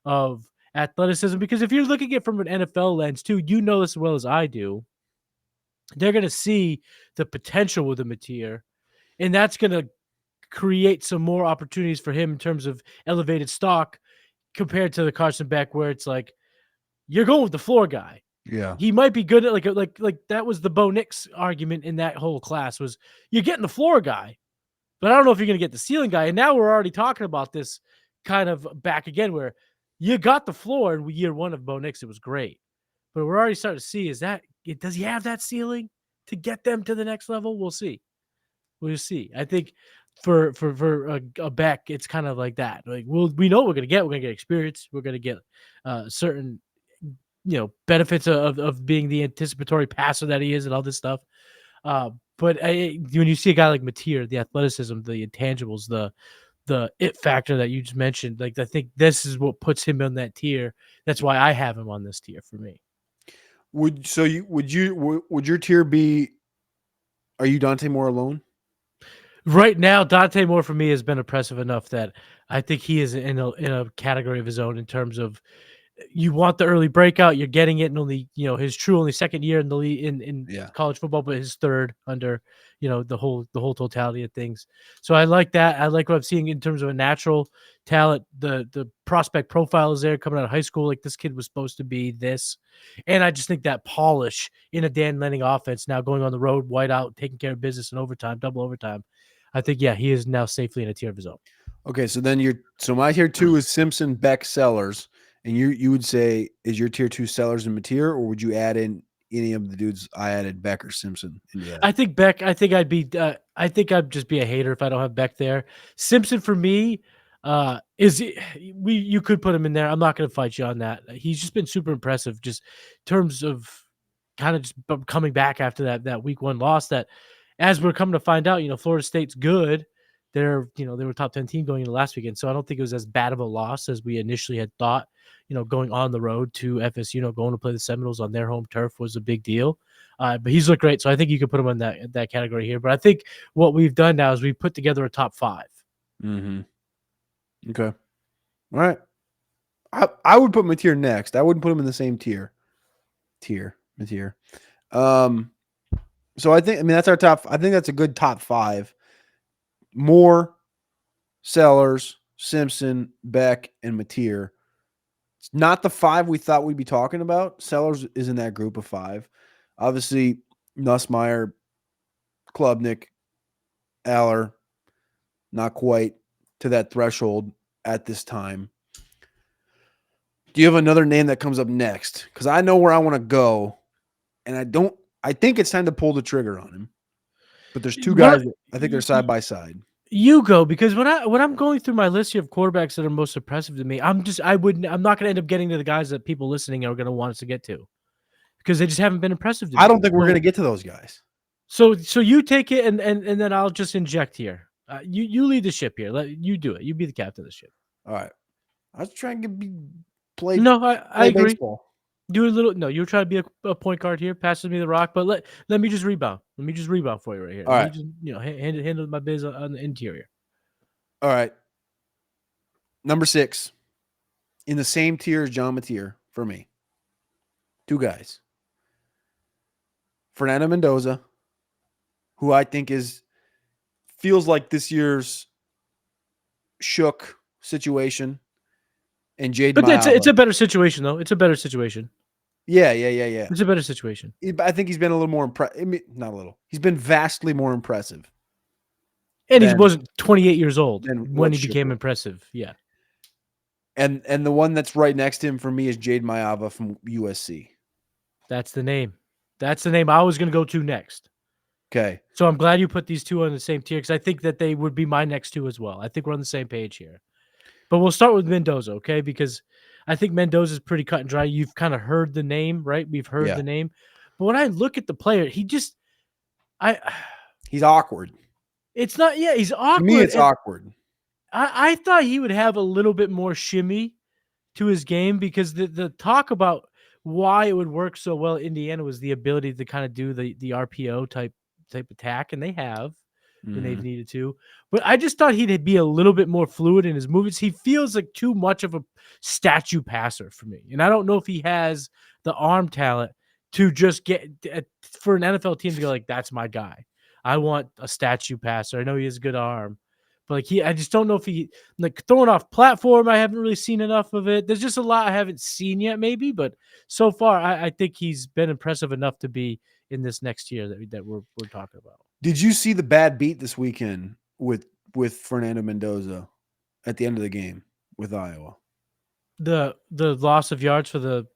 B: of athleticism because if you're looking at it from an NFL lens too, you know this as well as I do. They're going to see the potential with a Matier, and that's going to create some more opportunities for him in terms of elevated stock compared to the Carson Beck, where it's like you're going with the floor guy.
A: Yeah,
B: he might be good at like that was the Bo Nix argument in that whole class was you're getting the floor guy, but I don't know if you're going to get the ceiling guy. And now we're already talking about this kind of back again, where you got the floor in year one of Bo Nix. It was great, but we're already starting to see does he have that ceiling to get them to the next level? We'll see. We'll see. I think for a Beck, it's kind of like that. Like we know what we're gonna get. We're gonna get experience. We're gonna get certain benefits of being the anticipatory passer that he is and all this stuff. But when you see a guy like Matier, the athleticism, the intangibles, the it factor that you just mentioned, I think this is what puts him on that tier. That's why I have him on this tier for me.
A: Would your tier be? Are you Dante Moore alone?
B: Right now, Dante Moore for me has been impressive enough that I think he is in a category of his own in terms of you want the early breakout, you're getting it in only his true only second year in the league in college football, but his third under the whole totality of things. So I like that. I like what I'm seeing in terms of a natural talent. The prospect profile is there coming out of high school. Like this kid was supposed to be this, and I just think that polish in a Dan Lanning offense now going on the road, white out, taking care of business in overtime, double overtime. I think he is now safely in a tier of his own.
A: Okay, so then my tier 2 is Simpson, Beck, Sellers. And you would say, is your tier 2 Sellers and Matier, or would you add in any of the dudes I added, Beck or Simpson?
B: I think Beck. I think I'd just be a hater if I don't have Beck there. Simpson for me, you could put him in there. I'm not going to fight you on that. He's just been super impressive, just in terms of kind of just coming back after that week 1 loss. That as we're coming to find out, Florida State's good. They were a top 10 team going into last weekend, so I don't think it was as bad of a loss as we initially had thought. Going on the road to FSU, going to play the Seminoles on their home turf was a big deal. But he's looked great, so I think you could put him in that category here. But I think what we've done now is we've put together a top 5.
A: Mm-hmm. Okay. All right. I would put Matier next. I wouldn't put him in the same tier. Matier. So I think that's our top. I think that's a good top 5. Moore, Sellers, Simpson, Beck, and Matier. It's not the 5 we thought we'd be talking about. Sellers is in that group of 5. Obviously, Nussmeier, Klubnik, Aller, not quite to that threshold at this time. Do you have another name that comes up next? Because I know where I want to go, and I think it's time to pull the trigger on him. But there's 2 guys that I think they're side by side.
B: You go, because when I'm going through my list here of quarterbacks that are most impressive to me, I'm not going to end up getting to the guys that people listening are going to want us to get to, because they just haven't been impressive to me.
A: I don't think we're going to get to those guys.
B: So you take it, and then I'll just inject here. You lead the ship here. You do it. You be the captain of the ship.
A: All right. I was trying to play.
B: No, I agree.
A: Baseball.
B: Do a little. No, you're trying to be a point guard here. Passes me the rock, but let me just rebound. Let me just rebound for you right here.
A: All right.
B: Just, handle my biz on the interior.
A: All right. Number 6, in the same tier as John Matier for me. 2 guys. Fernando Mendoza, who I think feels like this year's shook situation, and Jade.
B: But it's a better situation though. It's a better situation.
A: Yeah.
B: It's a better situation.
A: I think he's been a little more impressive. Not a little. He's been vastly more impressive.
B: And he wasn't 28 years old when he became impressive. Yeah.
A: And the one that's right next to him for me is Jade Mayava from USC.
B: That's the name. That's the name I was going to go to next.
A: Okay.
B: So I'm glad you put these 2 on the same tier, because I think that they would be my next 2 as well. I think we're on the same page here. But we'll start with Mendoza, okay? Because I think Mendoza is pretty cut and dry. You've kind of heard the name, right? We've heard the name. But when I look at the player, he's
A: awkward.
B: It's not. Yeah, he's awkward.
A: To me, it's awkward.
B: I thought he would have a little bit more shimmy to his game, because the talk about why it would work so well at Indiana was the ability to kind of do the RPO type attack, and they have when they've needed to. But I just thought he'd be a little bit more fluid in his movements. He feels like too much of a statue passer for me, and I don't know if he has the arm talent to just get for an NFL team to go like, that's my guy. I want a statue passer. I know he has a good arm, but like I just don't know if he like throwing off platform. I haven't really seen enough of it. There's just a lot I haven't seen yet, maybe, but so far I think he's been impressive enough to be in this next year that we're talking about.
A: Did you see the bad beat this weekend with Fernando Mendoza at the end of the game with Iowa?
B: The loss of yards for the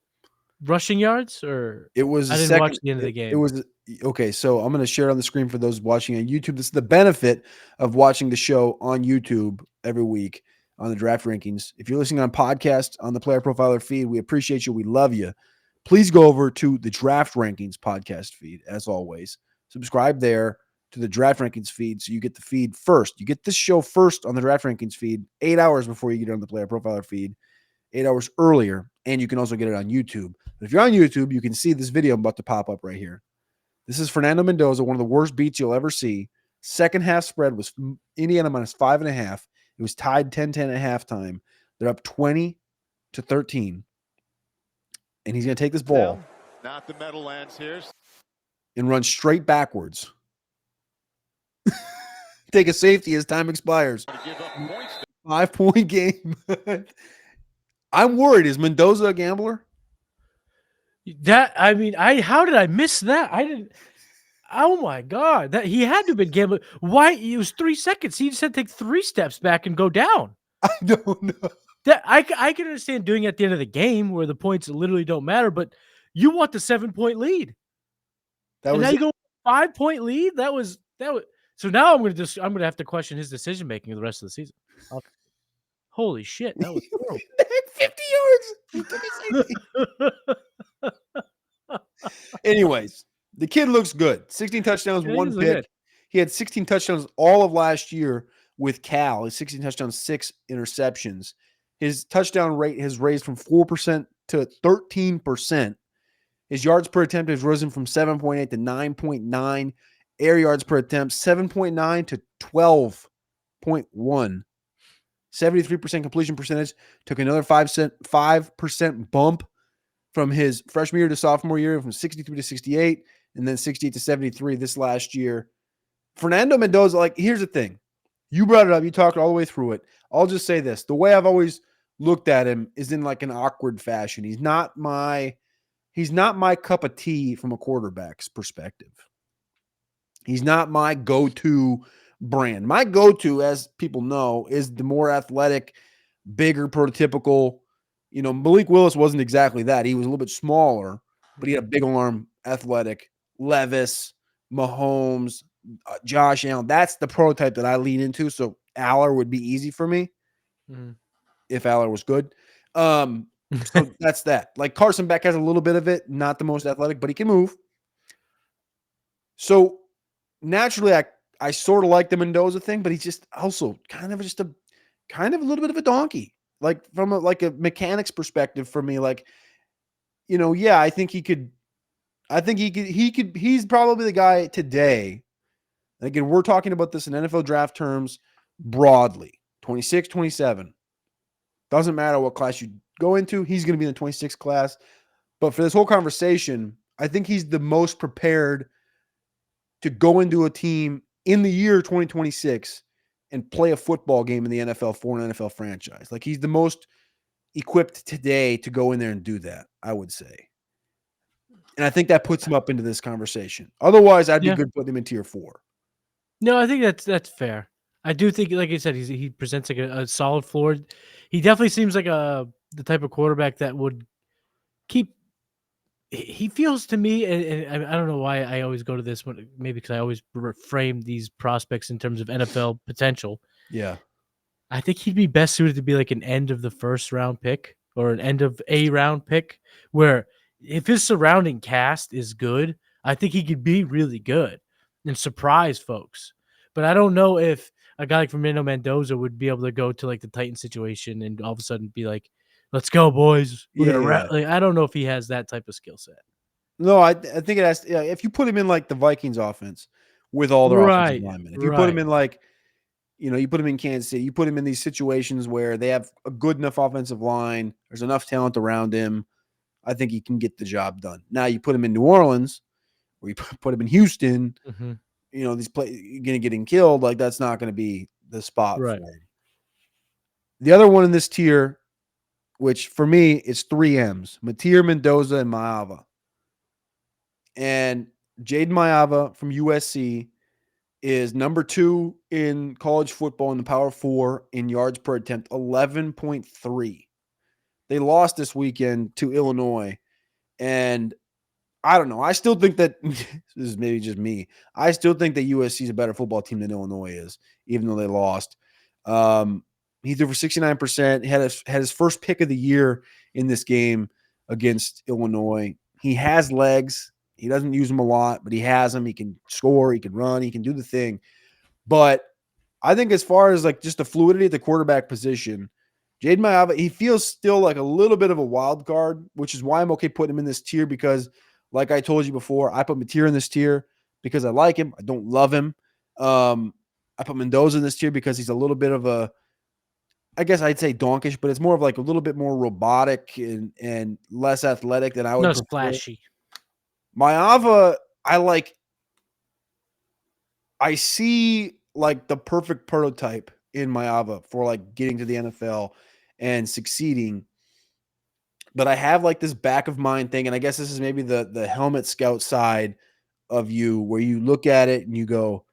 B: rushing yards, or
A: it was
B: I didn't watch the end of the game.
A: It was okay. So I'm going to share it on the screen for those watching on YouTube. This is the benefit of watching the show on YouTube every week on the draft rankings. If you're listening on podcast on the Player Profiler feed, we appreciate you. We love you. Please go over to the Draft Rankings podcast feed, as always. Subscribe there to the Draft Rankings feed so you get the feed first. You get this show first on the Draft Rankings feed 8 hours before you get it on the Player Profiler feed, 8 hours earlier, and you can also get it on YouTube. But if you're on YouTube, you can see this video I'm about to pop up right here. This is Fernando Mendoza, one of the worst beats you'll ever see. Second half spread was Indiana minus 5.5. It was tied 10-10 at halftime. They're up 20-13. And he's going to take this ball
C: not the Meadowlands here,
A: and run straight backwards. Take a safety as time expires. 5-point game. I'm worried. Is Mendoza a gambler?
B: How did I miss that? I didn't. Oh my God, that he had to have been gambling. Why? It was 3 seconds. He just had to take 3 steps back and go down.
A: I don't know.
B: That I can understand doing it at the end of the game where the points literally don't matter, but you want the 7-point lead. Now you go 5-point lead. That was. So now I'm gonna have to question his decision making the rest of the season. Holy shit, that was horrible.
A: 50 yards. He took a safety. Anyways, the kid looks good. 16 touchdowns, 1 pick. He had 16 touchdowns all of last year with Cal. His 16 touchdowns, 6 interceptions. His touchdown rate has raised from 4% to 13%. His yards per attempt has risen from 7.8 to 9.9. Air yards per attempt, 7.9 to 12.1. 73% completion percentage. Took another 5% bump from his freshman year to sophomore year, from 63 to 68, and then 68 to 73 this last year. Fernando Mendoza, like, here's the thing. You brought it up. You talked all the way through it. I'll just say this. The way I've always looked at him is in like an awkward fashion. He's not my cup of tea from a quarterback's perspective. He's not my go-to brand. My go-to, as people know, is the more athletic, bigger, prototypical. Malik Willis wasn't exactly that. He was a little bit smaller, but he had a big arm, athletic. Levis, Mahomes, Josh Allen. That's the prototype that I lean into. So Aller would be easy for me if Aller was good. So that's that. Like Carson Beck has a little bit of it, not the most athletic, but he can move. So naturally, I sort of like the Mendoza thing, but he's just also kind of a little bit of a donkey. Like from a mechanics perspective for me, I think he could. He's probably the guy today. Again, we're talking about this in NFL draft terms broadly. 26, 27. Doesn't matter what class you go into. He's going to be in the 26th class. But for this whole conversation, I think he's the most prepared to go into a team in the year 2026 and play a football game in the NFL for an NFL franchise. Like, he's the most equipped today to go in there and do that, I would say. And I think that puts him up into this conversation. Otherwise, I'd be good putting him in tier 4.
B: No, I think that's fair. I do think, like I said, he presents like a solid floor. He definitely seems like the type of quarterback that would keep. He feels to me, and I don't know why I always go to this one. Maybe because I always frame these prospects in terms of NFL potential.
A: Yeah,
B: I think he'd be best suited to be like an end of the first round pick or an end of a round pick, where if his surrounding cast is good, I think he could be really good and surprise folks. But I don't know if a guy like Fernando Mendoza would be able to go to like the Titan situation and all of a sudden be like, "Let's go, boys. We're gonna
A: Yeah.
B: like, I don't know if he has that type of skill set.
A: No, I think it has. Yeah, if you put him in like the Vikings offense with all their offensive
B: Right,
A: linemen, if you put him
B: right.
A: in like, you put him in Kansas City, you put him in these situations where they have a good enough offensive line, there's enough talent around him. I think he can get the job done. Now you put him in New Orleans, or you put him in Houston,
B: Mm-hmm.
A: these play going to getting killed. Like that's not going to be the spot
B: Right.
A: for him. The other one in this tier, which for me it's 3 M's: Matir, Mendoza, and Maava. And Jaden Maava from USC is number 2 in college football in the Power 4 in yards per attempt, 11.3. They lost this weekend to Illinois, and I don't know. I still think that this is maybe just me. I still think that USC is a better football team than Illinois is, even though they lost. He threw for 69%. Had his first pick of the year in this game against Illinois. He has legs. He doesn't use them a lot, but he has them. He can score. He can run. He can do the thing. But I think as far as like just the fluidity at the quarterback position, Jaden Maava, he feels still like a little bit of a wild card, which is why I'm okay putting him in this tier because, like I told you before, I put Matir in this tier because I like him. I don't love him. I put Mendoza in this tier because he's a little bit of a, I guess I'd say donkish, but it's more of like a little bit more robotic and less athletic than I would
B: No
A: prefer.
B: splashy.
A: Maava, I see like the perfect prototype in Maava for like getting to the NFL and succeeding. But I have like this back of mind thing, and I guess this is maybe the helmet scout side of you where you look at it and you go,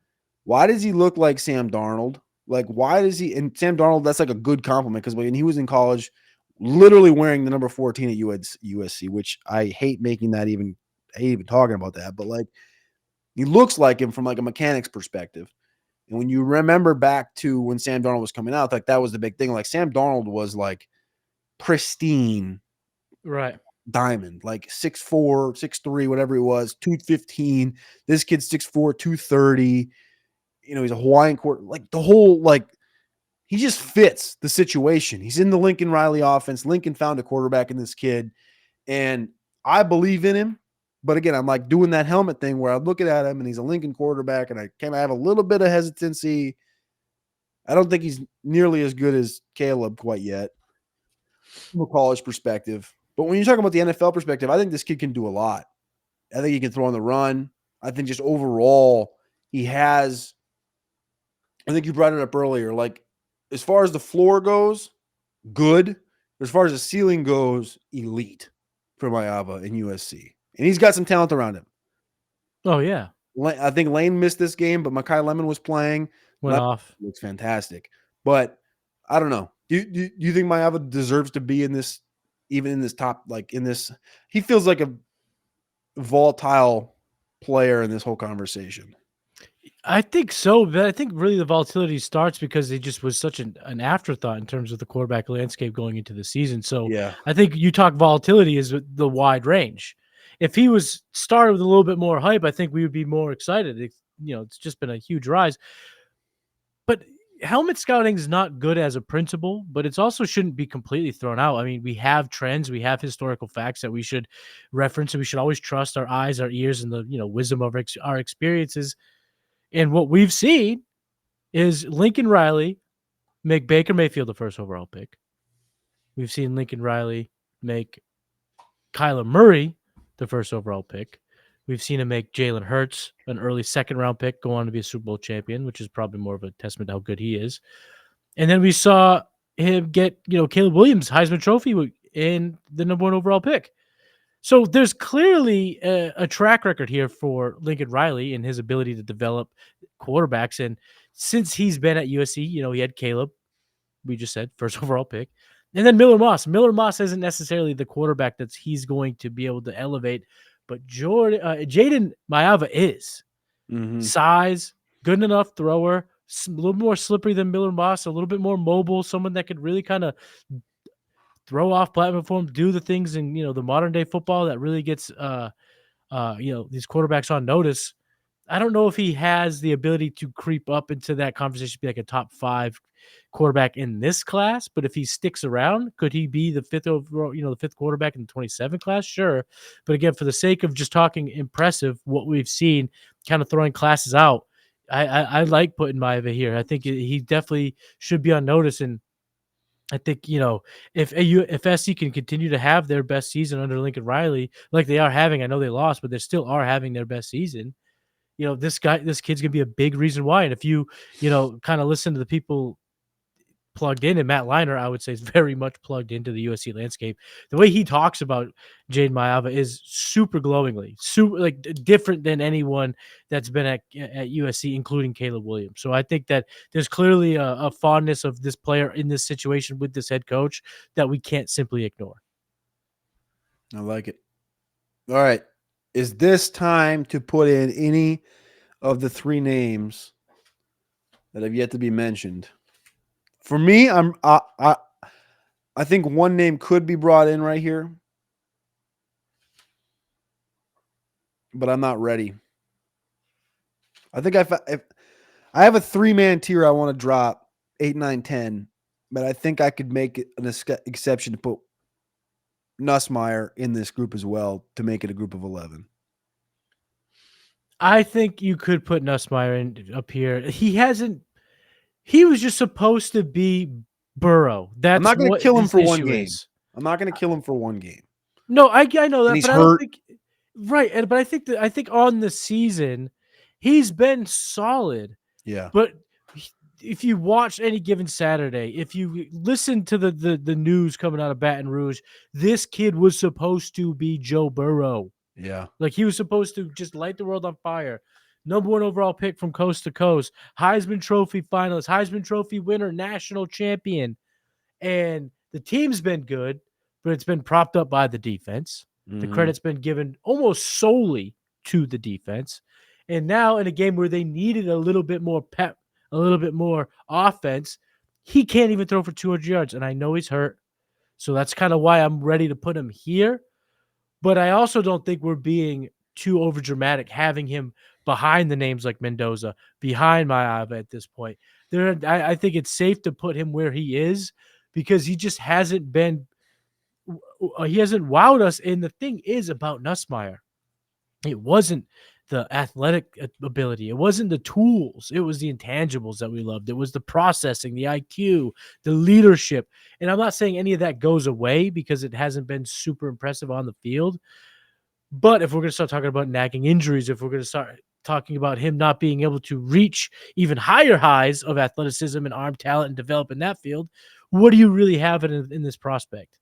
A: why does he look like Sam Darnold? Like, why does he? And Sam Darnold, that's like a good compliment because when he was in college, literally wearing the number 14 at USC, which I hate making that even, I hate even talking about that, but like he looks like him from like a mechanics perspective. And when you remember back to when Sam Darnold was coming out, like that was the big thing. Like Sam Darnold was like pristine
B: Right.
A: diamond, like 6'4", 6'3", whatever he was, 215. This kid's 6'4", 230. He's a Hawaiian court. Like the whole, like, he just fits the situation. He's in the Lincoln Riley offense. Lincoln found a quarterback in this kid, and I believe in him. But again, I'm like doing that helmet thing where I'm looking at him and he's a Lincoln quarterback, and I kind of have a little bit of hesitancy. I don't think he's nearly as good as Caleb quite yet from a college perspective. But when you're talking about the NFL perspective, I think this kid can do a lot. I think he can throw on the run. I think just overall, he has, I think you brought it up earlier, like as far as the floor goes, good. As far as the ceiling goes, elite for Maava in USC. And he's got some talent around him.
B: Oh yeah.
A: I think Lane missed this game, but Mekhi Lemon was playing.
B: Went off.
A: Looks fantastic. But I don't know. Do you think Maava deserves to be in this, even in this top, like in this? He feels like a volatile player in this whole conversation.
B: I think so, but I think really the volatility starts because it just was such an afterthought in terms of the quarterback landscape going into the season. So
A: Yeah.
B: I think you talk volatility is the wide range. If he was started with a little bit more hype, I think we would be more excited. It's just been a huge rise. But helmet scouting is not good as a principle, but it's also shouldn't be completely thrown out. I mean, we have trends, we have historical facts that we should reference, and we should always trust our eyes, our ears, and the wisdom of our experiences. And what we've seen is Lincoln Riley make Baker Mayfield the first overall pick. We've seen Lincoln Riley make Kyler Murray the first overall pick. We've seen him make Jalen Hurts an early second-round pick, go on to be a Super Bowl champion, which is probably more of a testament to how good he is. And then we saw him get, Caleb Williams Heisman Trophy in the number 1 overall pick. So there's clearly a track record here for Lincoln Riley and his ability to develop quarterbacks. And since he's been at USC, he had Caleb, we just said, first overall pick. And then Miller Moss. Miller Moss isn't necessarily the quarterback that he's going to be able to elevate, but Jaden Maava is.
A: Mm-hmm.
B: Size, good enough thrower, a little more slippery than Miller Moss, a little bit more mobile, someone that could really kind of throw off platform, do the things in the modern day football that really gets these quarterbacks on notice. I don't know if he has the ability to creep up into that conversation, be like a top 5 quarterback in this class. But if he sticks around, could he be the 5th overall, the 5th quarterback in the 27 class? Sure. But again, for the sake of just talking impressive, what we've seen, kind of throwing classes out, I like putting Maeva here. I think he definitely should be on notice. And I think, if SC can continue to have their best season under Lincoln Riley, like they are having, I know they lost, but they still are having their best season. This kid's gonna be a big reason why. And if you kind of listen to the people plugged in, and Matt Liner, I would say, is very much plugged into the USC landscape. The way he talks about Jade Maeva is super glowingly, super different than anyone that's been at USC, including Caleb Williams. So I think that there's clearly a fondness of this player in this situation with this head coach that we can't simply ignore.
A: I like it. All right. Is this time to put in any of the 3 names that have yet to be mentioned? For me, I think one name could be brought in right here, but I'm not ready. I think if I have a 3-man tier I want to drop 8, 9, 10, but I think I could make it an exception to put Nussmeier in this group as well to make it a group of 11.
B: I think you could put Nussmeier up here. He was just supposed to be Burrow.
A: I'm not going to kill him for one game.
B: Is.
A: I'm not going to kill him for one game.
B: No, I know that,
A: and he's
B: but
A: hurt.
B: I don't think right. But I think on the season he's been solid.
A: Yeah.
B: But if you watch any given Saturday, if you listen to the news coming out of Baton Rouge, this kid was supposed to be Joe Burrow.
A: Yeah.
B: Like he was supposed to just light the world on fire. Number 1 overall pick from coast to coast, Heisman Trophy finalist, Heisman Trophy winner, national champion. And the team's been good, but it's been propped up by the defense. The credit's been given almost solely to the defense. And now in a game where they needed a little bit more pep, a little bit more offense, he can't even throw for 200 yards. And I know he's hurt. So that's kind of why I'm ready to put him here. But I also don't think we're being too overdramatic having him behind the names like Mendoza, behind Maeva at this point. I think it's safe to put him where he is because he just hasn't been – he hasn't wowed us. And the thing is about Nussmeier, it wasn't the athletic ability. It wasn't the tools. It was the intangibles that we loved. It was the processing, the IQ, the leadership. And I'm not saying any of that goes away because it hasn't been super impressive on the field. But if we're going to start talking about nagging injuries, if we're going to start talking about him not being able to reach even higher highs of athleticism and arm talent and develop in that field, what do you really have in this prospect?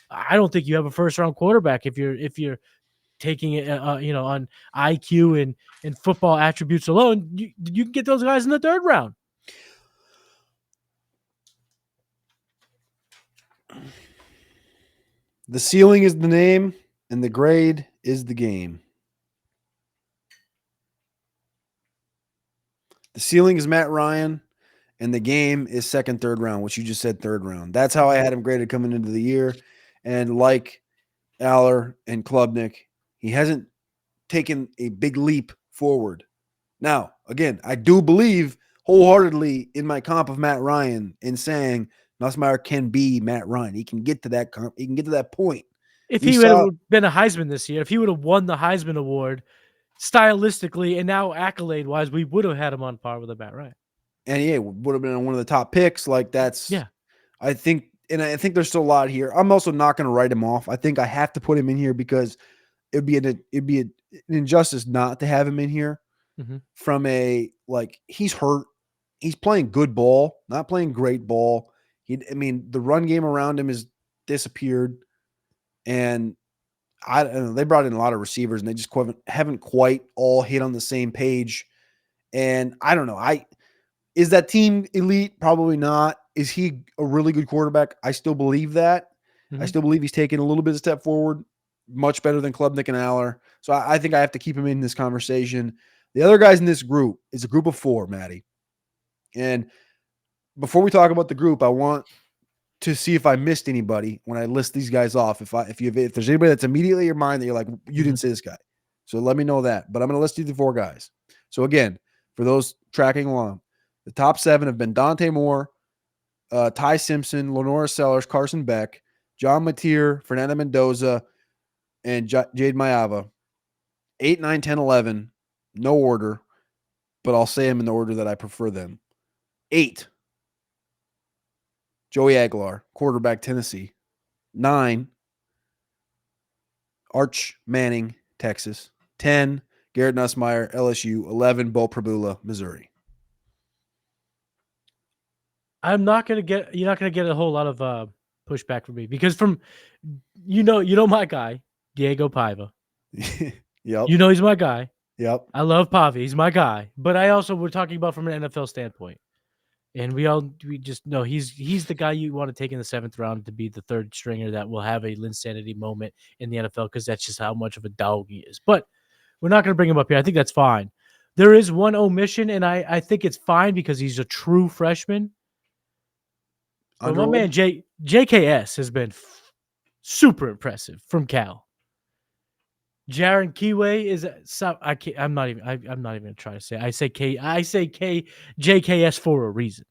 B: I don't think you have a first-round quarterback if you're taking it, on IQ and football attributes alone. You can get those guys in the 3rd round.
A: The ceiling is the name, and the grade is the game. The ceiling is Matt Ryan, and the game is 2nd, 3rd round, which you just said 3rd round. That's how I had him graded coming into the year. And like Aller and Klubnik, he hasn't taken a big leap forward. Now, again, I do believe wholeheartedly in my comp of Matt Ryan in saying Nussmeier can be Matt Ryan. He can get to that he can get to that point.
B: If he would have been a Heisman this year, if he would have won the Heisman Award stylistically and now accolade-wise, we would have had him on par with a Matt Ryan.
A: And yeah, would have been one of the top picks.
B: Yeah.
A: I think there's still a lot here. I'm also not going to write him off. I think I have to put him in here because it'd be an injustice not to have him in here. From he's hurt. He's playing good ball, not playing great ball. The run game around him has disappeared. And I don't know, they brought in a lot of receivers and they just haven't quite all hit on the same page. And I don't know. Is that team elite? Probably not. Is he a really good quarterback? I still believe that. I still believe he's taken a little bit of step forward, much better than Klubnik and Aller. So I think I have to keep him in this conversation. The other guys in this group is a group of 4, Matty. And before we talk about the group, I want to see if I missed anybody when I list these guys off. If there's anybody that's immediately in your mind that you're like, you didn't say this guy. So let me know that. But I'm going to list you the 4 guys. So again, for those tracking along, the top 7 have been Dante Moore, Ty Simpson, Lenora Sellers, Carson Beck, John Mateer, Fernando Mendoza, and Jade Mayava. 8, 9, 10, 11. No order, but I'll say them in the order that I prefer them. 8, Joey Aguilar, quarterback, Tennessee. 9, Arch Manning, Texas. 10, Garrett Nussmeier, LSU. 11, Bo Prabula, Missouri.
B: You're not gonna get a whole lot of pushback from me because you know my guy, Diego Paiva.
A: Yep.
B: You know he's my guy.
A: Yep.
B: I love Pavi. He's my guy. But we're talking about from an NFL standpoint. And we just know he's the guy you want to take in the 7th round to be the 3rd stringer that will have a Linsanity moment in the NFL because that's just how much of a dog he is. But we're not going to bring him up here. I think that's fine. There is one omission, and I think it's fine because he's a true freshman. But my man JKS has been super impressive from Cal. Jaron Keyway is I'm not even gonna try to say. I say JKS for a reason.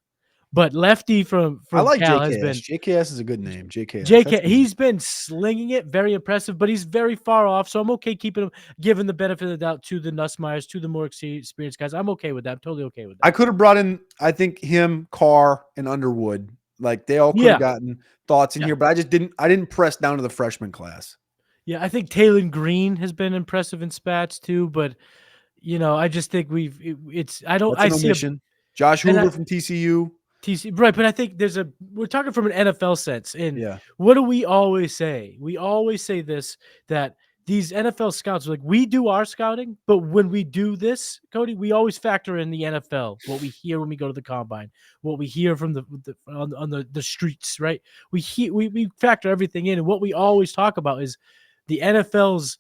B: But Lefty from
A: I like
B: Cal
A: JKS.
B: has been
A: JKS is a good name. JKS.
B: He's been slinging it, very impressive, but he's very far off. So I'm okay keeping him, giving the benefit of the doubt to the Nussmeyers, to the more experienced guys. I'm okay with that. I'm totally okay with that.
A: I could have brought in, I think, him, Carr, and Underwood. Like they all could have gotten thoughts in here, but I didn't press down to the freshman class.
B: Yeah, I think Taylor Green has been impressive in spats too, but I just think I see
A: Josh Hoover from TCU.
B: Right, but I think we're talking from an NFL sense. And what do we always say? We always say this, that these NFL scouts, like, we do our scouting, but when we do this, Cody, we always factor in the NFL, what we hear when we go to the combine, what we hear from on the streets, right? We factor everything in, and what we always talk about is the NFL's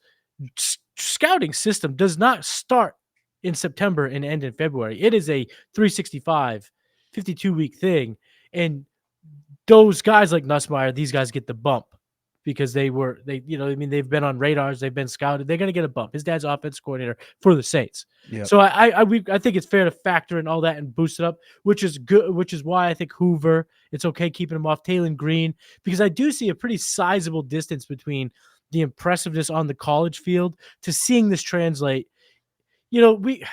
B: scouting system does not start in September and end in February. It is a 365 52-week thing, and those guys like Nussmeier, these guys get the bump because they've been on radars, they've been scouted, they're going to get a bump. His dad's offense coordinator for the Saints. Yep. So I think it's fair to factor in all that and boost it up, which is good, which is why I think Hoover, it's okay keeping him off. Taylor Green, because I do see a pretty sizable distance between the impressiveness on the college field to seeing this translate. We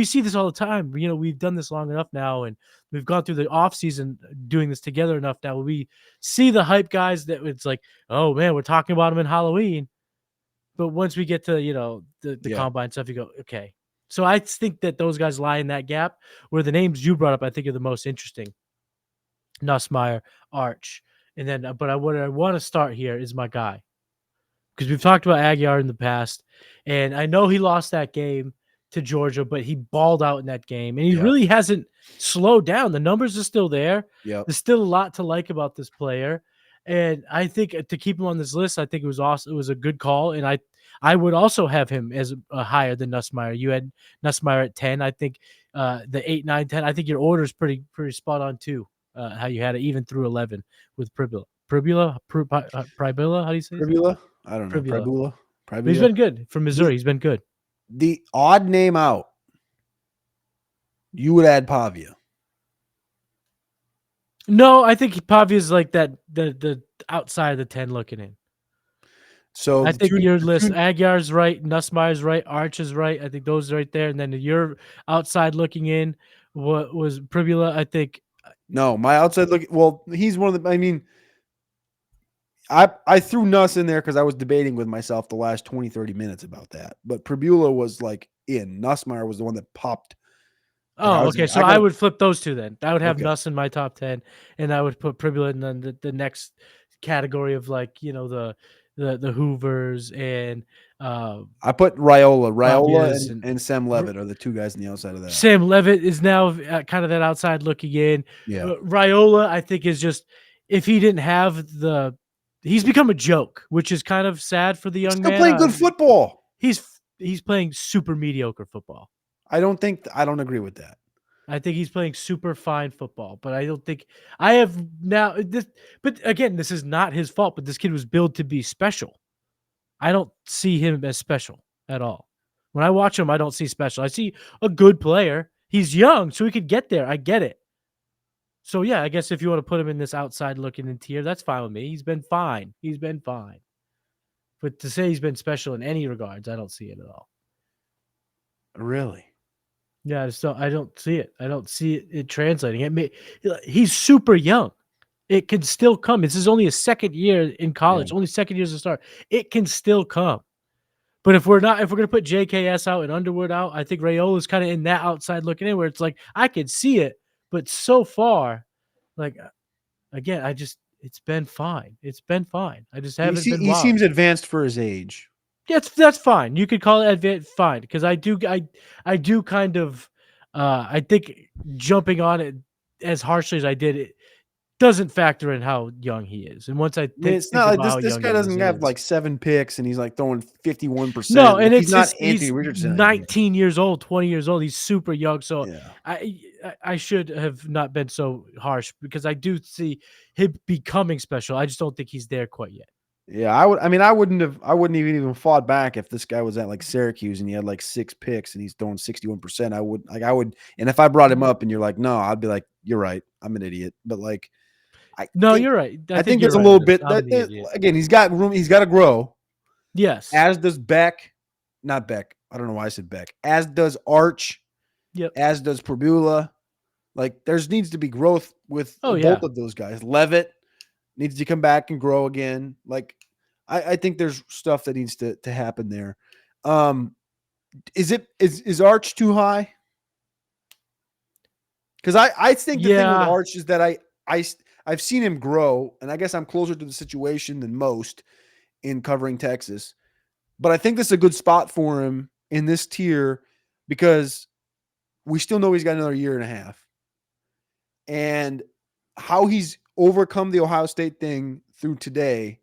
B: see this all the time. We've done this long enough now, and we've gone through the off season doing this together enough now. We see the hype guys that it's like, oh man, we're talking about them in Halloween. But once we get to, the combine stuff, you go, okay. So I think that those guys lie in that gap where the names you brought up, I think, are the most interesting. Nussmeier, Arch. And then, but what I want to start here is my guy. Because we've talked about Aguilar in the past, and I know he lost that game to Georgia, but he balled out in that game, and he really hasn't slowed down. The numbers are still there.
A: Yep.
B: There's still a lot to like about this player, and I think to keep him on this list, I think it was awesome. It was a good call, and I would also have him as higher than Nussmeier. You had Nussmeier at 10. I think the 8, 9, 10. I think your order is pretty spot on too. How you had it even through 11 with Pribula. How do you say
A: Pribula? I don't know. Pribula.
B: He's been good from Missouri. He's been good.
A: The odd name out, you would add Pavia.
B: No, I think Pavia is like that. The outside of the 10 looking in.
A: So
B: I think your list, Aguilar's right, Nussmeier's right, Arch is right. I think those are right there. And then your outside looking in, what was Pribula? I think.
A: No, my outside look. Well, he's one of the. I mean, I threw Nuss in there because I was debating with myself the last 20, 30 minutes about that. But Pribula was like in. Nussmeier was the one that popped.
B: Oh, okay. So I would flip those two then. I would have Nuss in my top 10, and I would put Pribula in then the next category of, like, the Hoovers and
A: I put Raiola and Sam Levitt are the two guys on the outside of that.
B: Sam Levitt is now kind of that outside looking in.
A: Yeah.
B: Raiola, I think, is just, if he didn't have he's become a joke, which is kind of sad for the young man.
A: Still playing good football.
B: He's playing super mediocre football.
A: I don't agree with that.
B: I think he's playing super fine football, but I don't think I have now this. But again, this is not his fault. But this kid was billed to be special. I don't see him as special at all. When I watch him, I don't see special. I see a good player. He's young, so he could get there. I get it. So yeah, I guess if you want to put him in this outside looking in tier, that's fine with me. He's been fine. He's been fine. But to say he's been special in any regards, I don't see it at all.
A: Really?
B: Yeah, I don't see it. I don't see it translating. He's super young. It can still come. This is only his second year in college, only second year as a start. It can still come. But if we're gonna put JKS out and Underwood out, I think Rayola's kind of in that outside looking in where it's like I could see it, but so far, like again, it's been fine. It's been fine. I just haven't been.
A: He
B: wowed.
A: seems advanced for his age.
B: That's fine. You could call it advanced fine because I do kind of I think jumping on it as harshly as I did it doesn't factor in how young he is. And once
A: It's not like this guy doesn't have like 7 picks and he's like throwing 51%.
B: No, and
A: he's not Anthony Richardson.
B: 19 years old, 20 years old. He's super young. So I should have not been so harsh because I do see him becoming special. I just don't think he's there quite yet.
A: Yeah, I wouldn't even fought back if this guy was at like Syracuse and he had like 6 picks and he's throwing 61%. I would, and if I brought him up and you're like, no, I'd be like, you're right, I'm an idiot. But like,
B: you're right.
A: I think there's a little bit again. He's got room. He's got to grow.
B: Yes.
A: As does Beck, not Beck. I don't know why I said Beck. As does Arch.
B: Yep.
A: As does Perdula. Like there's needs to be growth with both of those guys. Levitt needs to come back and grow again. Like I think there's stuff that needs to happen there. Is Arch too high? Because I think the thing with Arch is that I've seen him grow, and I guess I'm closer to the situation than most in covering Texas. But I think this is a good spot for him in this tier because we still know he's got another year and a half. And how he's overcome the Ohio State thing through today,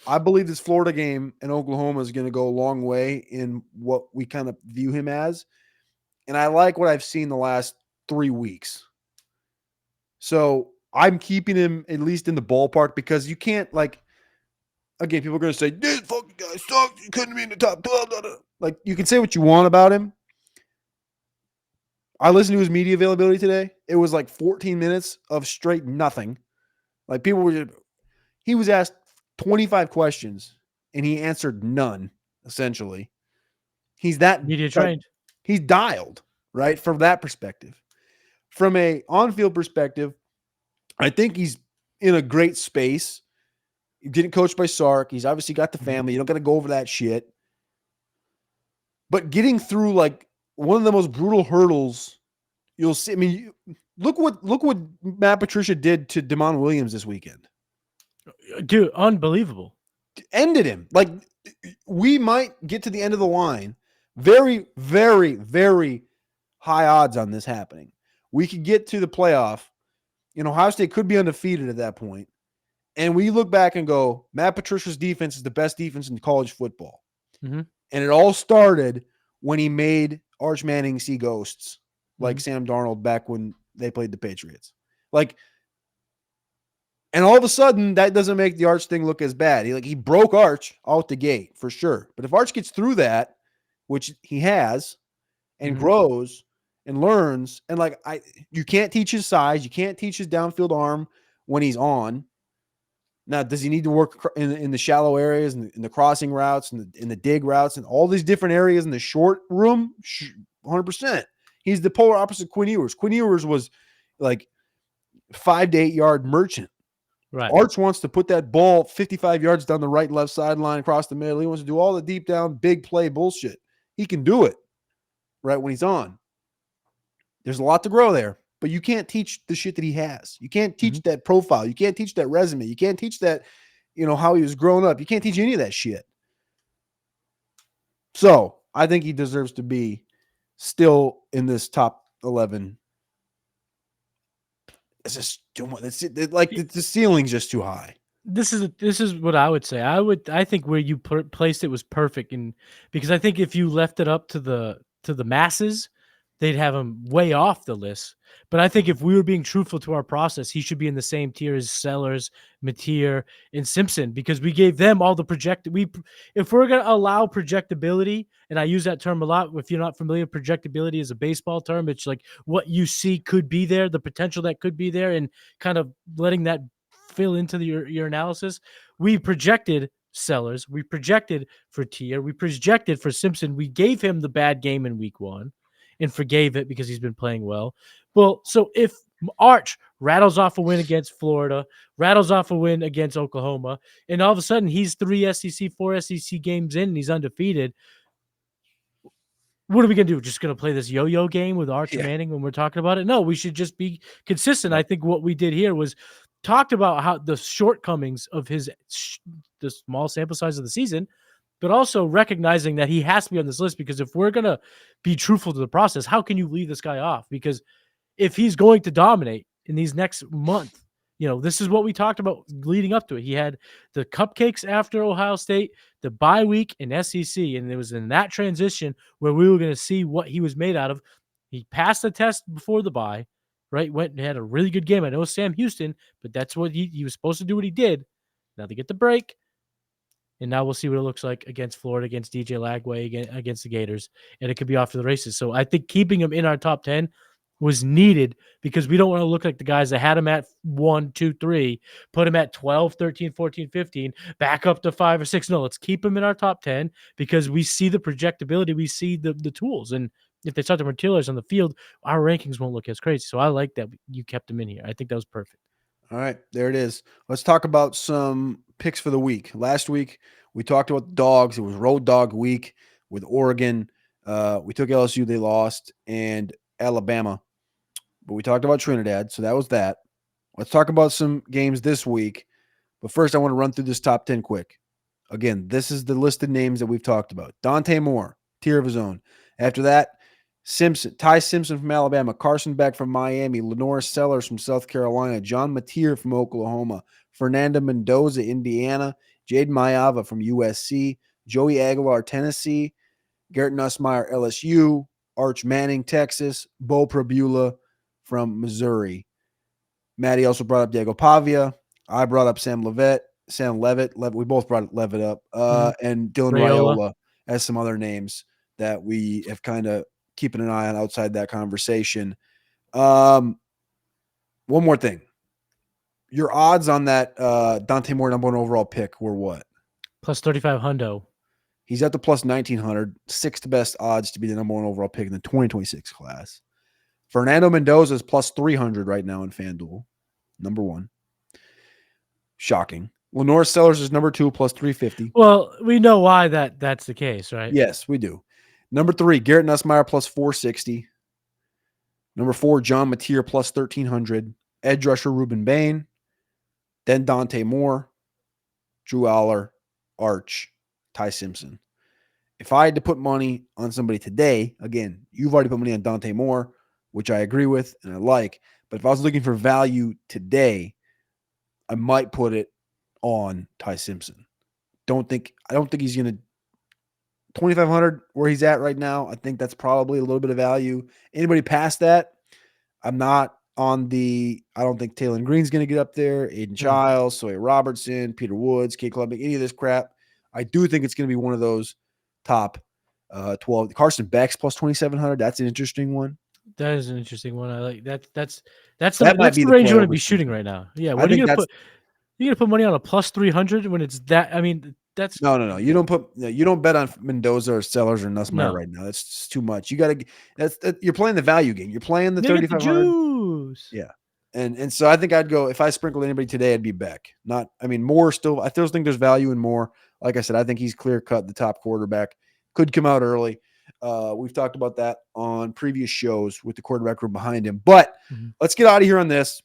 A: I believe this Florida game and Oklahoma is going to go a long way in what we kind of view him as. And I like what I've seen the last 3 weeks. So I'm keeping him at least in the ballpark because you can't again, people are going to say, this fucking guy sucks. You couldn't be in the top 12. Blah, blah. Like you can say what you want about him. I listened to his media availability today. It was like 14 minutes of straight nothing. Like he was asked 25 questions and he answered none, essentially. He's that
B: media trained.
A: He's dialed, right? From that perspective. From a on-field perspective, I think he's in a great space. He's getting coached by Sark. He's obviously got the family. You don't got to go over that shit. But getting through like one of the most brutal hurdles you'll see. I mean, look what Matt Patricia did to Damon Williams this weekend.
B: Dude, unbelievable.
A: Ended him. Like we might get to the end of the line. Very, very, very high odds on this happening. We could get to the playoff. Ohio State could be undefeated at that point. And we look back and go, Matt Patricia's defense is the best defense in college football.
B: Mm-hmm.
A: And it all started when he made Arch Manning see ghosts like Sam Darnold back when they played the Patriots. And all of a sudden, that doesn't make the Arch thing look as bad. He broke Arch out the gate for sure. But if Arch gets through that, which he has, and grows and learns, and you can't teach his size, you can't teach his downfield arm when he's on. Now, does he need to work in the shallow areas and in the crossing routes and in the dig routes and all these different areas in the short room? 100%. He's the polar opposite of Quinn Ewers. Quinn Ewers was like 5 to 8 yard merchant.
B: Right.
A: Arch wants to put that ball 55 yards down the right and left sideline across the middle. He wants to do all the deep down, big play bullshit. He can do it right when he's on. There's a lot to grow there, but you can't teach the shit that he has. You can't teach that profile. You can't teach that resume. You can't teach that, how he was growing up. You can't teach any of that shit. So I think he deserves to be still in this top 11. It's just too much. The ceiling's just too high.
B: This is what I would say. I think where you placed it was perfect, and because I think if you left it up to the masses, they'd have him way off the list. But I think if we were being truthful to our process, he should be in the same tier as Sellers, Mateer, and Simpson, because we gave them all the if we're going to allow projectability, and I use that term a lot. If you're not familiar, projectability is a baseball term. It's like what you see could be there, the potential that could be there, and kind of letting that fill into your analysis. We projected Sellers, we projected for Tier, we projected for Simpson. We gave him the bad game in week 1 and forgave it because he's been playing well. Well, so if Arch rattles off a win against Florida, rattles off a win against Oklahoma, and all of a sudden he's 3 SEC, 4 SEC games in and he's undefeated, what are we going to do? Just going to play this yo-yo game with Arch Manning when we're talking about it? No, we should just be consistent. I think what we did here was talked about how the shortcomings of the small sample size of the season, but also recognizing that he has to be on this list, because if we're going to be truthful to the process, how can you leave this guy off? Because if he's going to dominate in these next month, this is what we talked about leading up to it. He had the cupcakes after Ohio State, the bye week in SEC, and it was in that transition where we were going to see what he was made out of. He passed the test before the bye, right? Went and had a really good game. I know Sam Houston, but that's what he was supposed to do what he did. Now they get the break. And now we'll see what it looks like against Florida, against DJ Lagway, against the Gators, and it could be off to the races. So I think keeping him in our top 10 was needed, because we don't want to look like the guys that had him at 1, 2, 3, put him at 12, 13, 14, 15, back up to 5 or 6. No, let's keep him in our top 10, because we see the projectability, we see the tools. And if they start to materialize on the field, our rankings won't look as crazy. So I like that you kept him in here. I think that was perfect.
A: All right, there it is. Let's talk about some picks for the week. Last week, we talked about the dogs. It was road dog week with Oregon. We took LSU, they lost, and Alabama. But we talked about Trinidad, so that was that. Let's talk about some games this week. But first, I want to run through this top 10 quick. Again, this is the listed names that we've talked about. Dante Moore, tier of his own. After that, Ty Simpson from Alabama, Carson Beck from Miami, Lenore Sellers from South Carolina, John Mateer from Oklahoma, Fernando Mendoza, Indiana, Jade Mayava from USC, Joey Aguilar, Tennessee, Garrett Nussmeier, LSU, Arch Manning, Texas, Bo Prabula from Missouri. Matty also brought up Diego Pavia. I brought up Sam Levitt. We both brought Levitt up. And Dylan Raiola as some other names that we have kind of keeping an eye on outside that conversation. One more thing. Your odds on that Dante Moore number 1 overall pick were what?
B: Plus 35 hundo.
A: He's at the plus 1,900, 6th best odds to be the number 1 overall pick in the 2026 class. Fernando Mendoza is plus 300 right now in FanDuel, number 1. Shocking. Lenore Sellers is number 2, plus 350.
B: Well, we know why that's the case, right?
A: Yes, we do. Number 3, Garrett Nussmeier, plus 460. Number 4, John Mateer, plus 1,300. Edge rusher Ruben Bain. Then Dante Moore, Drew Aller, Arch, Ty Simpson. If I had to put money on somebody today, again, you've already put money on Dante Moore, which I agree with and I like. But if I was looking for value today, I might put it on Ty Simpson. I don't think he's going to 2,500 where he's at right now. I think that's probably a little bit of value. Anybody past that, I'm not on the. I don't think Taylor Green's going to get up there. Aiden Childs, Sawyer Robertson, Peter Woods, Kate Klubnik, any of this crap. I do think it's going to be one of those top 12. Carson Beck's plus 2,700. That's an interesting one.
B: That is an interesting one. I like that. That's the range you want to be shooting right now. Yeah. What are you going to put? You're going to put money on a plus 300 when it's that? I mean, that's
A: no. You don't bet on Mendoza or Sellers or Nussmeier right now. That's just too much. You got to. You're playing the value game. You're playing the 3,500. Yeah. And so I think I'd go, if I sprinkled anybody today, I'd be Beck. Moore still. I still think there's value in Moore. Like I said, I think he's clear cut the top quarterback. Could come out early. We've talked about that on previous shows with the quarterback room behind him. But let's get out of here on this.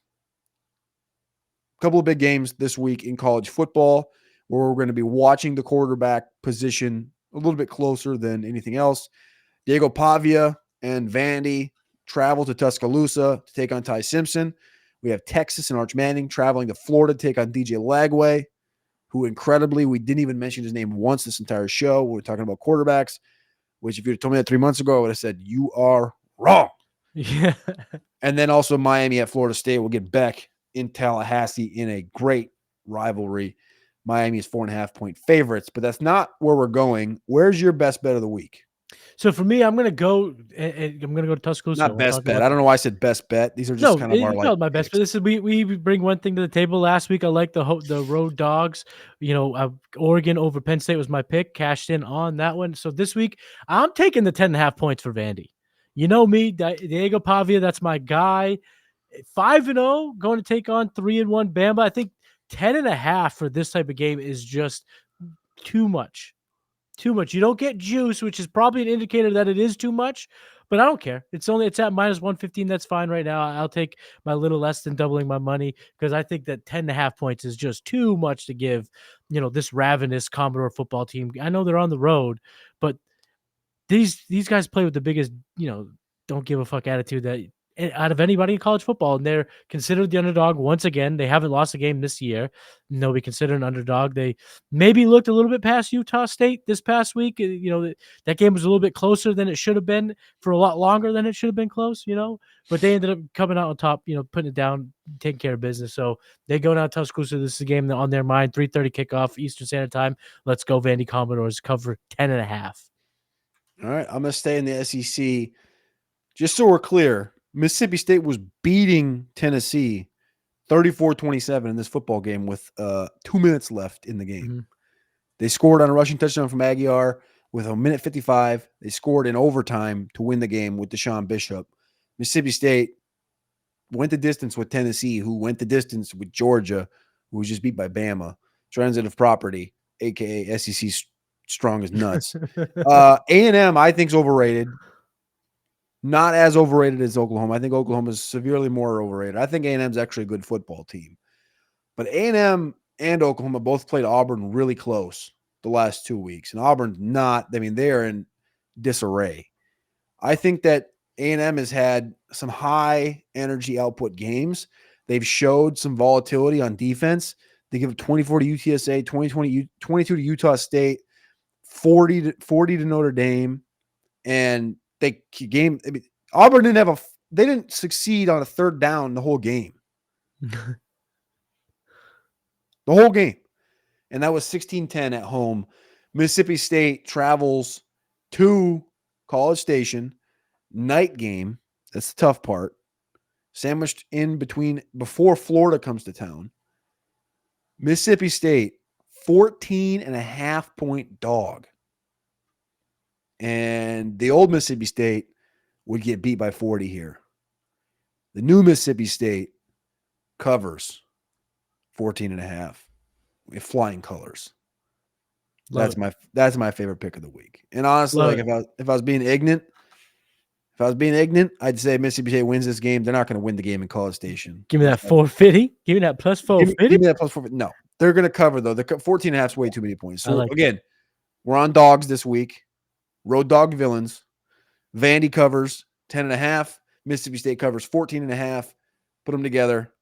A: A couple of big games this week in college football where we're going to be watching the quarterback position a little bit closer than anything else. Diego Pavia and Vandy travel to Tuscaloosa to take on Ty Simpson. We have Texas and Arch Manning traveling to Florida to take on DJ Lagway, who incredibly, we didn't even mention his name once this entire show when we're talking about quarterbacks, which if you had told me that 3 months ago, I would have said, you are wrong.
B: Yeah.
A: And then also Miami at Florida State. We'll get back in Tallahassee in a great rivalry. Miami is 4.5-point favorites, but that's not where we're going. Where's your best bet of the week?
B: So for me, I'm gonna go. I'm gonna go to Tuscaloosa.
A: Not best bet. I don't know why I said best bet. These are just kind of our
B: you call it my best.
A: picks.
B: But this is we bring one thing to the table. Last week, I liked the road dogs. Oregon over Penn State was my pick. Cashed in on that one. So this week, I'm taking the 10.5 points for Vandy. You know me, Diego Pavia. That's my guy. 5-0, going to take on 3-1 Bama. I think 10.5 for this type of game is just too much. Too much. You don't get juice, which is probably an indicator that it is too much, but I don't care. It's at minus 115. That's fine right now. I'll take my little less than doubling my money because I think that 10.5 points is just too much to give, this ravenous Commodore football team. I know they're on the road, but these guys play with the biggest, don't give a fuck attitude that out of anybody in college football, and they're considered the underdog once again. They haven't lost a game this year. They'll be considered an underdog. They maybe looked a little bit past Utah State this past week. That game was a little bit closer than it should have been for a lot longer than it should have been close, but they ended up coming out on top, putting it down, taking care of business. So they go down to Tuscaloosa. This is a game on their mind. 3:30 kickoff Eastern Standard Time. Let's go Vandy Commodores, cover 10.5.
A: All right, I'm going to stay in the SEC. Just so we're clear, Mississippi State was beating Tennessee 34-27 in this football game with 2 minutes left in the game.
B: Mm-hmm.
A: They scored on a rushing touchdown from Aguiar with a minute 55. They scored in overtime to win the game with Deshaun Bishop. Mississippi State went the distance with Tennessee, who went the distance with Georgia, who was just beat by Bama. Transitive property, a.k.a. SEC's strong as nuts. A&M, I think, is overrated. Not as overrated as Oklahoma. I think Oklahoma is severely more overrated. I think A&M is actually a good football team. But A&M and Oklahoma both played Auburn really close the last 2 weeks. And Auburn's not, they're in disarray. I think that A&M has had some high energy output games. They've showed some volatility on defense. They give 24 to UTSA, 22 to Utah State, 40 to Notre Dame. And Auburn they didn't succeed on a third down the whole game. The whole game. And that was 16-10 at home. Mississippi State travels to College Station, night game. That's the tough part. Sandwiched in between before Florida comes to town. Mississippi State, 14.5-point dog. And the old Mississippi State would get beat by 40 here. The new Mississippi State covers 14.5 with flying colors. That's my favorite pick of the week. And honestly, if I was being ignorant, I'd say Mississippi State wins this game. They're not going to win the game in College Station.
B: Give me that 450. Give me that plus 450.
A: Give me that plus 450. No, they're going to cover though. The 14.5 is way too many points. So again, we're on dogs this week. Road dog villains. Vandy covers 10.5. Mississippi State covers 14.5. Put them together,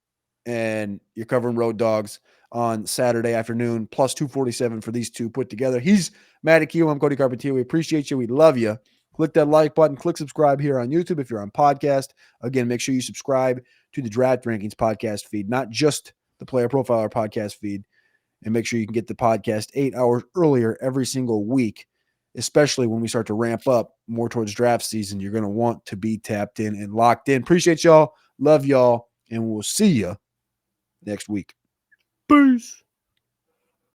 A: and you're covering road dogs on Saturday afternoon. Plus 247 for these two put together. He's Matty Q. I'm Cody Carpentier. We appreciate you. We love you. Click that like button. Click subscribe here on YouTube if you're on podcast. Again, make sure you subscribe to the Draft Rankings podcast feed, not just the Player Profiler podcast feed. And make sure you can get the podcast 8 hours earlier every single week. Especially when we start to ramp up more towards draft season, you're going to want to be tapped in and locked in. Appreciate y'all. Love y'all. And we'll see you next week.
B: Peace.